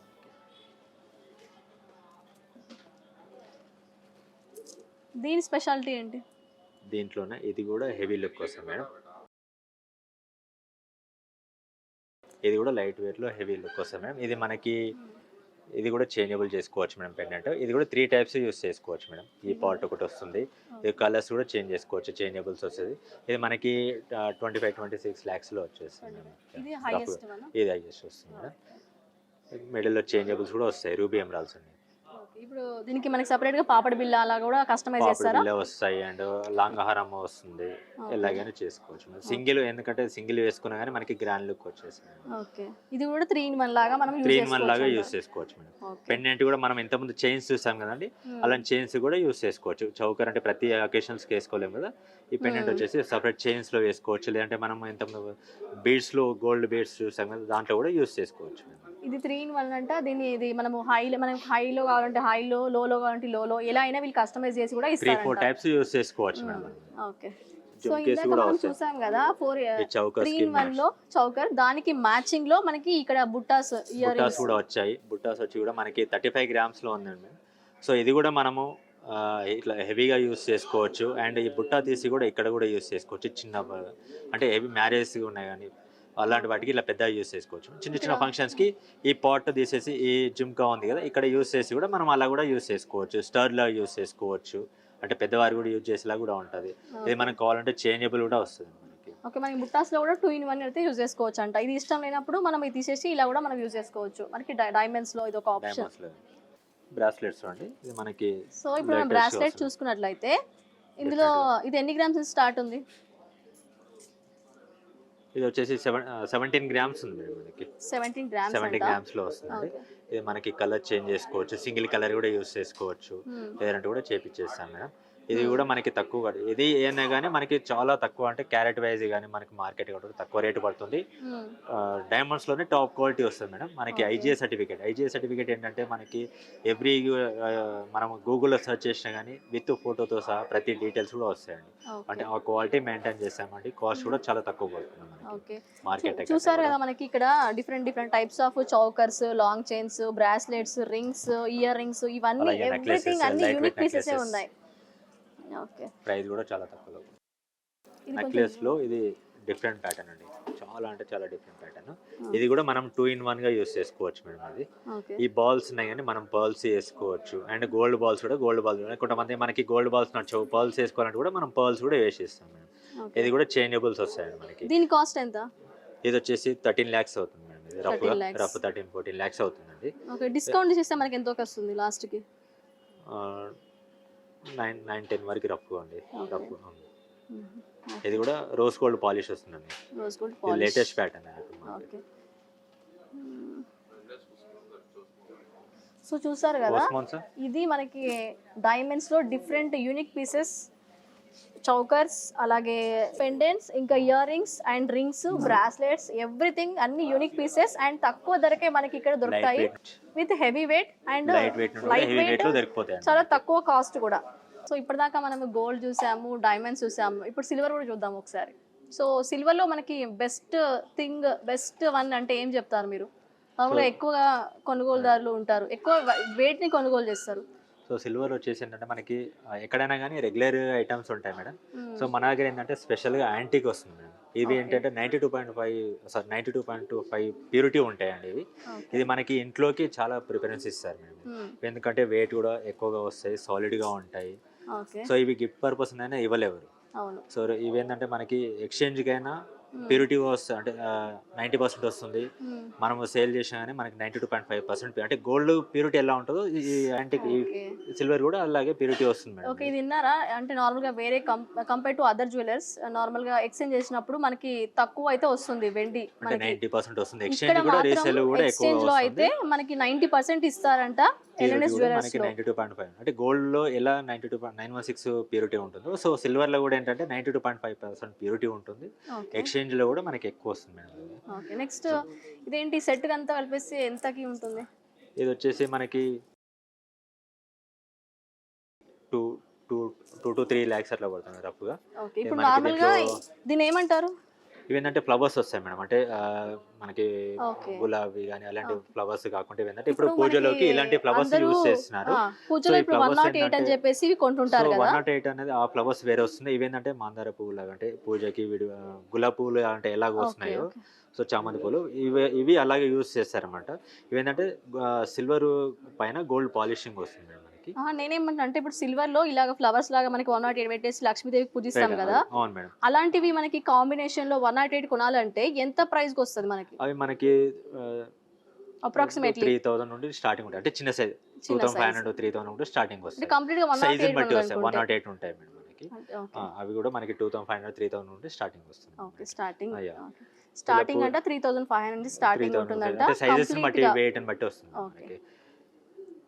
దీని స్పెషాలిటీ ఏంటి? దీంట్లోనే ఇది కూడా హెవీ లుక్ వస్తుంది మేడం. ఇది కూడా లైట్ వెయిట్ లో హెవీ లుక్ వస్తుంది మేడం. ఇది మనకి ఇది కూడా చేంజబుల్ చేసుకోవచ్చు మేడం పెండెంట్. ఇది కూడా 3 types యూస్ చేసుకోవచ్చు మేడం. ఈ పార్ట్ ఒకటి వస్తుంది, ఇది కలర్స్ కూడా చేంజ్ చేసుకోవచ్చు, చేంజబుల్స్ వస్తుంది. ఇది మనకి 25-26 lakhs లో వచ్చేస్తుంది. ఇది హైయెస్ట్ ఇది హైయెస్ట్ వస్తుంది మేడం. మిడిల్ లో చేంజబుల్స్ కూడా వస్తాయి, రూబీ ఎమరాల్డ్స్ ఉన్నాయి. ఇప్పుడు దీనికి మనకి సెపరేట్ గా పాపడి బిల్ల అలా కూడా కస్టమైజ్ పాపిడి చేస్తారా? బిళ్ళ వస్తాయి అండ్ లాంగ్ హారం వస్తుంది, ఎలాగైనా చేసుకోవచ్చు. సింగిల్ ఎందుకంటే సింగిల్ వేసుకున్నా కానీ మనకి గ్రాండ్ లుక్ వచ్చేసింది. ఓకే, ఇది కూడా 3 in 1 లాగా మనం యూజ్ 3 in 1 లాగా చేసుకోవచ్చు. యూస్ చేసుకోవచ్చు మేడం. ఓకే. పెండెంట్ కూడా మనం ఇంతకుముందు చైన్స్ చూసాం కదండి, అలాంటి చైన్స్ కూడా యూస్ చేసుకోవచ్చు. చౌకర్ అంటే ప్రతి అకేషన్స్కి వేసుకోలేము కదా, ఈ పెండెంట్ వచ్చేసి సపరేట్ చైన్స్లో వేసుకోవచ్చు. లేదంటే మనం ఇంతకుముందు బీడ్స్లో గోల్డ్ బీడ్స్ చూసాం కదా, దాంట్లో కూడా యూస్ చేసుకోవచ్చు. ఇది 3 in 1 అంట. దీన్ని ఇది మనము మనకి హైలో కావాలంటే హైలో, లోలో కావాలంటే లోలో, ఎలా అయినా వీళ్ళు కస్టమైజ్ చేసి కూడా 3-4 ఇస్తారంట. టైప్స్ యూస్ చేసుకోవచ్చు మేడం. ఓకే. సో జుమ్ కేసు ఇందాక కూడా మనం వస్తాయి. చూసాం కదా ఈ చౌకర్స్ 3 in 1 లో చౌకర్, దానికి మ్యాచింగ్ లో మనకి ఇక్కడ బుట్టాస్, ఇయర్ బుట్టాస్ రింగ్స్. కూడా వచ్చాయి. బుట్టాస్ వచ్చి కూడా మనకి 35 grams లో ఉందండి. సో ఇది కూడా మనము ఇట్లా హెవీగా యూస్ చేసుకోవచ్చు. అండ్ ఈ బుట్టా తీసి కూడా ఇక్కడ కూడా యూస్ చేసుకోవచ్చు. చిన్న అంటే హెవీ మ్యారేజ్ ఉన్నాయి కానీ అలాంటి వాటికి ఇలా పెద్దగా యూస్ చేసుకోవచ్చు. చిన్న చిన్న ఫంక్షన్స్కి ఈ పాట్ తీసేసి ఈ జిమ్కా ఉంది కదా, ఇక్కడ యూస్ చేసి కూడా మనం అలా కూడా యూస్ చేసుకోవచ్చు. స్టర్లా యూస్ చేసుకోవచ్చు, అంటే పెద్దవారు కూడా యూజ్ చేసేలా కూడా ఉంటుంది. ఇది మనకు కావాలంటే చేంజబుల్ కూడా వస్తుంది మనకి. ఓకే, మనకి బుట్టాస్ లో కూడా 2 in 1 అయితే యూజ్ చేసుకోవచ్చు అంట. ఇది ఇష్టం లేనప్పుడు మనం ఇది తీసేసి ఇలా కూడా మనం యూజ్ చేసుకోవచ్చు. మనకి డైమండ్స్ లో ఇది ఒక ఆప్షన్. బ్రాస్లెట్స్ అండి, ఇది మనకి. సో ఇప్పుడు మనం బ్రాస్లెట్ చూసుకున్నట్లయితే ఇందులో ఇది ఎన్ని గ్రామ్స్ నుంచి స్టార్ట్ ఉంది? ఇది వచ్చేసి 17 grams ఉంది మేడం మనకి. 17 grams 70 grams లో వస్తుంది. ఇది మనకి కలర్ చేంజ్ చేసుకోవచ్చు, సింగిల్ కలర్ కూడా యూస్ చేసుకోవచ్చు, లేదంటే కూడా చేపించేస్తాం మేడం. ఇది కూడా మనకి తక్కువ, ఇది ఏమైనా కానీ మనకి చాలా తక్కువ, అంటే క్యారెట్ వైజ్ కానీ మనకి మార్కెట్ కూడా తక్కువ రేటు పడుతుంది. డైమండ్స్ లోనే టాప్ క్వాలిటీ వస్తుంది మేడం. మనకి ఐజిఐ సర్టిఫికేట్ ఏంటంటే మనకి ఎవ్రీ మనం గూగుల్లో సెర్చ్ చేసినా కానీ విత్ ఫోటోతో సహా ప్రతి డీటెయిల్స్ కూడా వస్తాయండి. అంటే ఆ క్వాలిటీ మెయింటైన్ చేస్తామండి. కాస్ట్ కూడా చాలా తక్కువ పడుతుంది మనకి మార్కెట్. చూసారు కదా మనకి ఇక్కడ different types of chokers, long chains, bracelets, rings, ear rings, ఇవన్నీ ఎవ్రీథింగ్ అన్ని యూనిక్ పీసెస్ ఉన్నాయి. ఓకే, ప్రైస్ కూడా చాలా తక్కువలో. నెక్లెస్ లో ఇది డిఫరెంట్ ప్యాటర్న్ అండి, చాలా అంటే చాలా డిఫరెంట్ ప్యాటర్న్. ఇది కూడా మనం 2 in 1 గా యూస్ చేసుకోవచ్చు మేడం. అది ఈ బాల్స్ ఉన్నాయి కానీ మనం పర్ల్స్ వేసుకోవచ్చు. అండ్ గోల్డ్ బాల్స్ కూడా కొంతమంది మనకి గోల్డ్ బాల్స్ నచ్చవు, పర్ల్స్ వేసుకోవాలంటే కూడా మనం పర్ల్స్ కూడా వేసిస్తాం మేడం. ఇది కూడా చేంజబుల్స్ వస్తాయండి మనకి. దీని కాస్ట్ ఎంత? ఇది వచ్చేసి 13 lakhs అవుతుంది మేడం. ఇది రఫ్ 13-14 lakhs అవుతుందండి. ఓకే, డిస్కౌంట్ చేస్తే మనకి ఎంత వస్తుంది లాస్ట్ కి? 9-10 వరకు రఫ్ అండి. రఫ్. ఇది కూడా రోజ్ గోల్డ్ పాలిష్ వస్తుందండి. రోజ్ గోల్డ్ ఇది polish, latest pattern. Okay. So చూసారు కదా, ఇది మనకి డైమండ్స్ లో డిఫరెంట్ యూనిక్ పీసెస్, చౌకర్స్, అలాగే పెండెంట్స్, ఇంకా ear rings and rings, bracelets, everything అన్ని యూనిక్ పీసెస్ అండ్ తక్కువ ధరకే మనకి ఇక్కడ దొరుకుతాయి. With heavy weight and light weight, చాలా తక్కువ కాస్ట్ కూడా. సో ఇప్పటిదాకా మనం గోల్డ్ చూసాము, డైమండ్స్ చూసాము, ఇప్పుడు సిల్వర్ కూడా చూద్దాం ఒకసారి. సో సిల్వర్ లో మనకి బెస్ట్ వన్ అంటే ఏం చెప్తారు మీరు? మామూలుగా ఎక్కువగా కొనుగోలుదారులు ఉంటారు, ఎక్కువ వెయిట్ ని కొనుగోలు చేస్తారు. సో సిల్వర్ వచ్చేసి ఏంటంటే మనకి ఎక్కడైనా కానీ రెగ్యులర్ ఐటమ్స్ ఉంటాయి మేడం. సో మన దగ్గర ఏంటంటే స్పెషల్గా యాంటీక్ వస్తుంది మేడం. ఇవి ఏంటంటే 92.25 ప్యూరిటీ ఉంటాయండి ఇవి. ఇది మనకి ఇంట్లోకి చాలా ప్రిఫరెన్స్ ఇస్తారు మేడం, ఎందుకంటే వెయిట్ కూడా ఎక్కువగా వస్తాయి, సాలిడ్గా ఉంటాయి. సో ఇవి గిఫ్ట్ పర్పస్ అయినా ఇవ్వలేరు. సో ఇవి ఏంటంటే మనకి ఎక్స్చేంజ్కి అయినా ప్యూరిటీ వస్తుంది, అంటే 90% వస్తుంది. మనం సేల్ చేసినా కానీ మనకి 92.5%, అంటే గోల్డ్ ప్యూరిటీ ఎలా ఉంటుందో ఈ యాంటిక్ సిల్వర్ కూడా అలాగే ప్యూరిటీ వస్తుంది మేడం. ఓకే, ఇది విన్నారా? అంటే నార్మల్గా వేరే కంపేర్ టు అదర్ జ్యువెలర్స్, నార్మల్గా ఎక్స్చేంజ్ చేసినప్పుడు మనకి తక్కువ అయితే వస్తుంది వెండి, 90% వస్తుంది. ఎక్స్చేంజ్ కూడా రీసేల్ కూడా ఎక్కువ లో అయితే మనకి 90% ఇస్తారంట ఎల్ఎన్ఎస్ జ్యువెలర్స్ లో. 92.5 అంటే గోల్డ్ లో ఎలా 92.916 ప్యూరిటీ ఉంటుందో, సో సిల్వర్ లో కూడా ఏంటంటే 92.5% ప్యూరిటీ ఉంటుంది. ఎక్స్చేంజ్ లో కూడా మనకి ఎక్కువ వస్తుంది మేడం. ఓకే, నెక్స్ట్ ఇదేంటి సెట్ అంతా కలిపేసి ఎంతకి ఉంటుంది? ఇది వచ్చేసి మనకి 2 to 3 lakhs అట్లా పడుతుంది రఫ్ గా. ఓకే, ఇప్పుడు నార్మల్ గా దీని ఏమంటారు? ఇవేంటంటే ఫ్లవర్స్ వస్తాయి మేడం, అంటే మనకి గులాబీ కానీ అలాంటి ఫ్లవర్స్ కాకుండా ఇవేంటంటే ఇప్పుడు పూజలోకి ఇలాంటి ఫ్లవర్స్ యూస్ చేస్తున్నారు. పూజలో ఇప్పుడు 108 అని చెప్పేసి కొంటుంటారు కదా, 108 అనేది ఆ ఫ్లవర్స్ వేరే వస్తుంది. ఇవేంటంటే మందార పువ్వులు లాగా, అంటే పూజకి గులాబీ పువ్వులు అంటే ఎలాగ వస్తున్నాయో, సో చామంతి పూలు ఇవి అలాగే యూస్ చేస్తారన్నమాట. ఇవేంటంటే సిల్వర్ పైన గోల్డ్ పాలిషింగ్ వస్తుంది మేడం. నేనేమంటా అంటే ఇప్పుడు సిల్వర్ లో ఇలాగ ఫ్లవర్స్ లాగా మనకి 108 పెట్టేసి లక్ష్మీదేవికి పూజిస్తాం కదా, అలాంటివి మనకి కాంబినేషన్ లో 108 కొనాలంటే ఎంత ప్రైస్ కి వస్తుంది మనకి? అవి మనకి అప్రాక్సిమేట్లీ 3000 నుండి స్టార్టింగ్ ఉంటాయి. అంటే చిన్న సైజ్ 2500 3000 నుండి స్టార్టింగ్ అంటే వస్తాయి. కంప్లీట్ గా సైజుని 108 బట్టి వస్తాయి. అనుకుంటే 108 ఉంటాయి మేడం మనకి. ఓకే అవి కూడా మనకి 2500 3000 నుండి స్టార్టింగ్ వస్తుంది. ఓకే స్టార్టింగ్ అయ్యా. స్టార్టింగ్ అంటే 3500 నుంచి స్టార్టింగ్ 3000 ఉంటుందంట అంటే సైజెస్ బట్టి కంప్లీట్ గా వెయిట్ ని బట్టి వస్తుంది ఓకే. మనకి.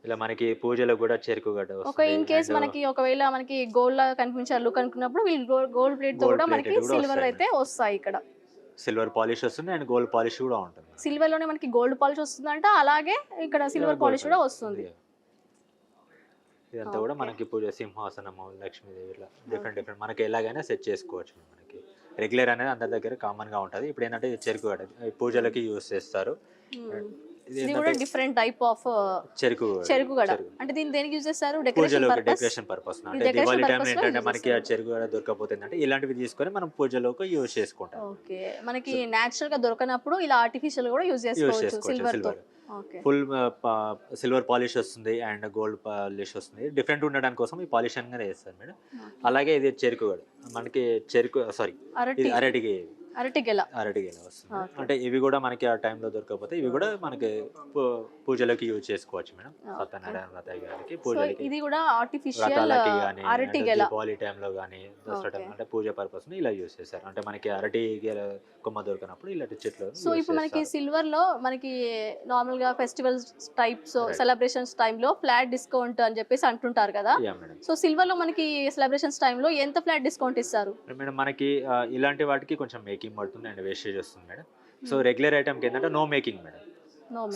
ఇలా మనకి పూజలో కూడా చెరుకు గడ్డ ఒక వస్తుంది. ఇన్ కేస్ And మనకి ఒకవేళ మనకి గోల్డ్ లా కనిపించే లుక్ అనుకున్నప్పుడు వీళ్ళు గోల్డ్ ప్లేట్ తో Gold కూడా plated మనకి కూడా సిల్వర్ వస్తాయి. అయితే వస్తాయి ఇక్కడ. సిల్వర్ పాలిష్ వస్తుంది అండ్ గోల్డ్ పాలిష్ కూడా ఉంటుంది. సిల్వర్ లోనే మనకి గోల్డ్ పాలిష్ వస్తుందంట, అలాగే ఇక్కడ సిల్వర్ పాలిష్ కూడా వస్తుంది. ఇదంతా కూడా మనకి పూజ సింహాసనము లక్ష్మీదేవి ఇట్లా డిఫరెంట్ మనకి ఎలాగైనా సెట్ చేసుకోవచ్చు. మనకి రెగ్యులర్ అనేది అందరి దగ్గర కామన్ గా ఉంటది. ఇప్పుడు ఏంటంటే ఇది చెరుకు గడ్డ ఈ పూజలకి యూస్ చేస్తారు. ఇది కూడా డిఫరెంట్ టైప్ ఆఫ్ చెరుకు గడ. అంటే దీన్ని దేనికి యూజ్ చేస్తారు? పూజలో డెకరేషన్ డెకరేషన్ పర్పస్. అంటే దివాళీ టైం ఏంటంటే మనకి ఆ చెరుకు గడ దొరకపోతుంది అంటే ఇలాంటివి తీసుకొని మనం పూజలోకి యూజ్ చేసుకుంటాం. ఓకే, మనకి నేచురల్ గా దొరకనప్పుడు ఇలా ఆర్టిఫిషియల్ కూడా యూజ్ చేసుకోవచ్చు సిల్వర్ తో. ఓకే, ఫుల్ సిల్వర్ పాలిష్ వస్తుంది అండ్ గోల్డ్ పాలిష్ వస్తుంది. డిఫరెంట్ ఉండడానికి కోసం ఈ పాలిష్ అనేది వేస్తారు మేడం. అలాగే ఇది చెరుకు గడ మనకి ఇది అరటిగెల వస్తుంది. అంటే ఇవి కూడా మనకి ఆ టైంలో దొరకకపోతే ఇవి కూడా మనకి పూజలకి యూజ్ చేసుకోవచ్చు మేడం. సత్యనారాయణ వ్రత గారికి పూజలకి ఇది కూడా ఆర్టిఫిషియల్ వ్రతాలకి కానీ అరటిగెల దీపావళి టైంలో కానీ దసరా టైం అంటే పూజ పర్పస్ ఇలా యూజ్ చేస్తారు. అంటే మనకి అరటి గెల కొమ్మ దొరకనప్పుడు ఇలాంటి చెట్లు. సో ఇప్పుడు మనకి సిల్వర్ లో మనకి నార్మల్ గా ఫెస్టివల్స్ టైప్స్ సెలబ్రేషన్స్ టైంలో ఫ్లాట్ డిస్కౌంట్ అని చెప్పేసి అంటుంటారు కదా. సో సిల్వర్ లో మనకి సెలబ్రేషన్స్ టైంలో ఎంత ఫ్లాట్ డిస్కౌంట్ ఇస్తారు మేడం? మనకి ఇలాంటి వాటికి కొంచెం మేకింగ్ పడుతుంది అండ్ వేస్టేజ్ వస్తుంది మేడం. సో రెగ్యులర్ ఐటమ్ కి ఏంటంటే no making madam.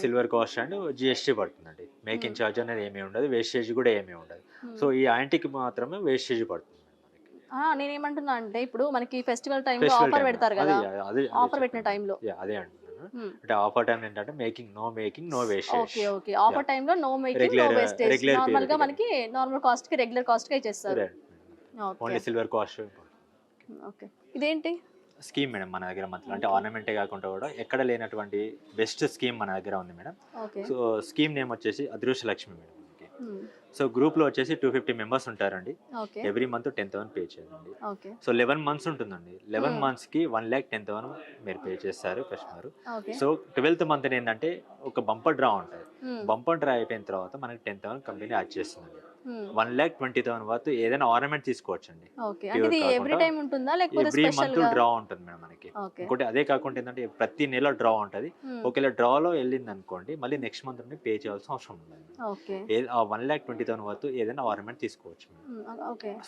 Silver cost and GST పడుతుందండి. మేకింగ్ ఛార్జ్ అనేది ఏమీ ఉండదు, వేస్టేజ్ కూడా ఏమీ ఉండదు. సో ఈ యాంటీకి మాత్రమే వేస్టేజ్ పడుతుంది. నేనేమంటున్నా అంటే ఇప్పుడు మనకి ఫెస్టివల్ టైంలో ఆఫర్ పెడతారు కదా, ఆఫర్ పెట్టిన టైంలో అదే అంటున్నాను. అంటే ఆఫర్ టైం ఏంటంటే no wastage. Okay okay, offer టైంలో no making no wastage. Normal గా మనకి నార్మల్ కాస్ట్ కి రెగ్యులర్ కాస్ట్ కి ఇచ్చేస్తారు. Only silver cost. ఓకే, ఇదేంటి స్కీమ్ మేడం మన దగ్గర మంత్లీ అంటే ఆర్నమెంటే కాకుండా కూడా ఎక్కడ లేనటువంటి బెస్ట్ స్కీమ్ మన దగ్గర ఉంది మేడం. సో స్కీమ్ నేమ్ వచ్చేసి అదృష్ట లక్ష్మి మేడం. సో గ్రూప్ లో వచ్చేసి 250 మెంబర్స్ ఉంటారండి. ఎవ్రీ మంత్ 10,000 పే చేయండి. సో 11 మంత్స్ ఉంటుందండి. 11 మంత్స్ కి 1,10,000 మీరు పే చేస్తారు కస్టమర్. సో 12th మంత్ ఏంటంటే ఒక బంపర్ డ్రా ఉంటుంది. బంపర్ డ్రా అయిపోయిన తర్వాత మనకి 10,000 కంపెనీ యాడ్ చేస్తుందండి. 1,20,000 వరకు ఏదైనా ఆర్నమెంట్ తీసుకోవచ్చండి. ఎవ్రీ మంత్ డ్రా ఉంటుంది మేడం మనకి. ఇంకోటి అదే కాకుండా ఏంటంటే ప్రతి నెల డ్రా ఉంటుంది. ఒకవేళ డ్రాలో వెళ్ళింది అనుకోండి మళ్ళీ నెక్స్ట్ మంత్ నుండి పే చేయాల్సిన అవసరం ఉండదు. ఆ 1,20,000 వరకు ఏదైనా ఆర్నమెంట్ తీసుకోవచ్చు.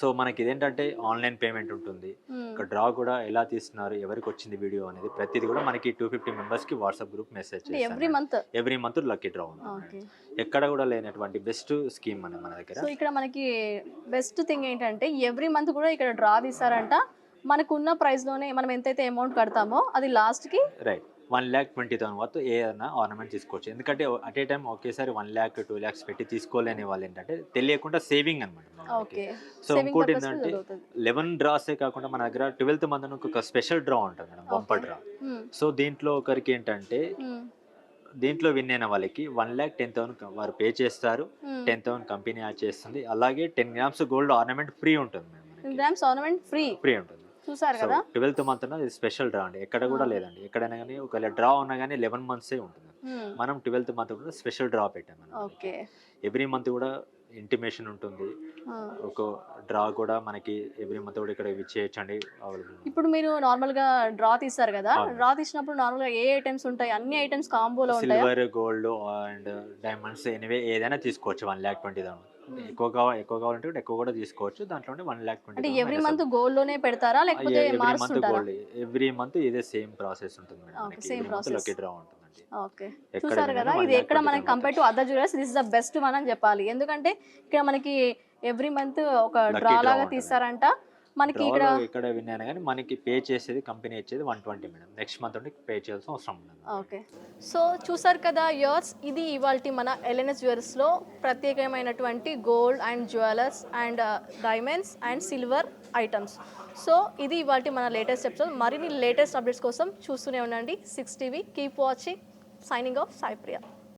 సో మనకి ఇదేంటంటే ఆన్లైన్ పేమెంట్ ఉంటుంది. ఇక్కడ డ్రా కూడా ఎలా తీస్తున్నారు, ఎవరికి వచ్చింది వీడియో అనేది ప్రతిది కూడా మనకి 250 మెంబర్స్ కి వాట్సాప్ గ్రూప్ మెసేజ్ చేస్తారు. ఎవ్రీ మంత్ లక్కీ డ్రా ఉంది. ఎక్కడ కూడా లేనటువంటి బెస్ట్ స్కీమ్ మన దగ్గర. సో ఇక్కడ మనకి బెస్ట్ థింగ్ ఏంటంటే ఎవ్రీ మంత్ కూడా ఇక్కడ డ్రా తీస్తారంట. మనకున్న ప్రైస్ లోనే మనం ఎంతైతే అమౌంట్ కడతామో అది లాస్ట్ కి రైట్ 1,20,000 వరకు ఏదైనా ఆర్నమెంట్ తీసుకోవచ్చు. ఎందుకంటే అట్ ఏ టైం ఒకేసారి 1 lakh 2 lakhs పెట్టి తీసుకోలేని వాళ్ళు ఏంటంటే తెలియకుండా సేవింగ్ అనమాట. సో ఇంకోటి ఏంటంటే 11 డ్రాసే కాకుండా మన దగ్గర 12th మంత్ ఒక స్పెషల్ డ్రా ఉంటుంది మేడం, బంపర్ డ్రా. సో దీంట్లో ఒకరికి ఏంటంటే దీంట్లో విన్ అయిన వాళ్ళకి 1,10,000 వారు పే చేస్తారు. 10,000 కంపెనీ యాడ్ చేస్తుంది. అలాగే 10 grams గోల్డ్ ఆర్నమెంట్ ఫ్రీ ఉంటుంది. 10 grams ఆర్నమెంట్ ఫ్రీ ఉంటుంది. చూసారు కదా 12th మంత్ ఇది స్పెషల్ డ్రా అండి. ఎక్కడ కూడా లేదండి. ఎక్కడైనా కానీ ఒకవేళ డ్రా ఉన్నా కానీ 11 months ఉంటుంది. మనం 12th మంత్ కూడా స్పెషల్ డ్రా పెట్టాము. ఎవ్రీ మంత్ కూడా ఇంటిమేషన్ ఉంటుంది. ఒక డ్రా కూడా మనకి ఎవ్రీ మంత్ కూడా ఇక్కడ ఇచ్చేయచ్చండి. ఇప్పుడు మీరు నార్మల్ గా డ్రా తీస్తారు కదా, డ్రా తీసినప్పుడు నార్మల్ గా ఏ ఐటమ్స్ ఉంటాయి? అన్ని ఐటమ్స్ కాంబోలో ఉంటాయి. Silver gold and diamonds anyway ఏదైనా తీసుకోవచ్చు. 1,20,000 ఎక్కువ కావాలంటే ఎక్కువ కూడా తీసుకోవచ్చు. దాంట్లో 1,20,000 అంటే ఎవ్రీ మంత్ గోల్డ్ లోనే పెడతారా లేకపోతే మారుస్తుంటారా? ఎవ్రీ మంత్ ఇదే సేమ్ ప్రాసెస్ ఉంటుంది madam. Same process lucky draw ఉంటుంది. ఓకే, చూసారు కదా ఇది ఎక్కడ మనకి compare to other jewellers this is the best one అని చెప్పాలి. ఎందుకంటే ఇక్కడ మనకి ఎవ్రీ మంత్ ఒక డ్రా లాగా తీస్తారంట. మనకి ఇక్కడ విన్నాను కానీ మనకి పే చేసేది కంపెనీ ఇచ్చేది 120 మేడం. నెక్స్ట్ మంత్ నుండి పే చేయాల్సిన అవసరం ఉండదు. ఓకే, సో చూసారు కదా యూర్స్, ఇది ఇవాల్టి మన ఎల్ఎన్ఎస్ జ్యువెలర్స్లో ప్రత్యేకమైనటువంటి gold and jewellers and diamonds and silver items. So ఇది ఇవాల్టి మన లేటెస్ట్ ఎపిసోడ్. మరిన్ని లేటెస్ట్ అప్డేట్స్ కోసం చూస్తూనే ఉండండి 6 TV. Keep watching. Signing off Sai ప్రియ.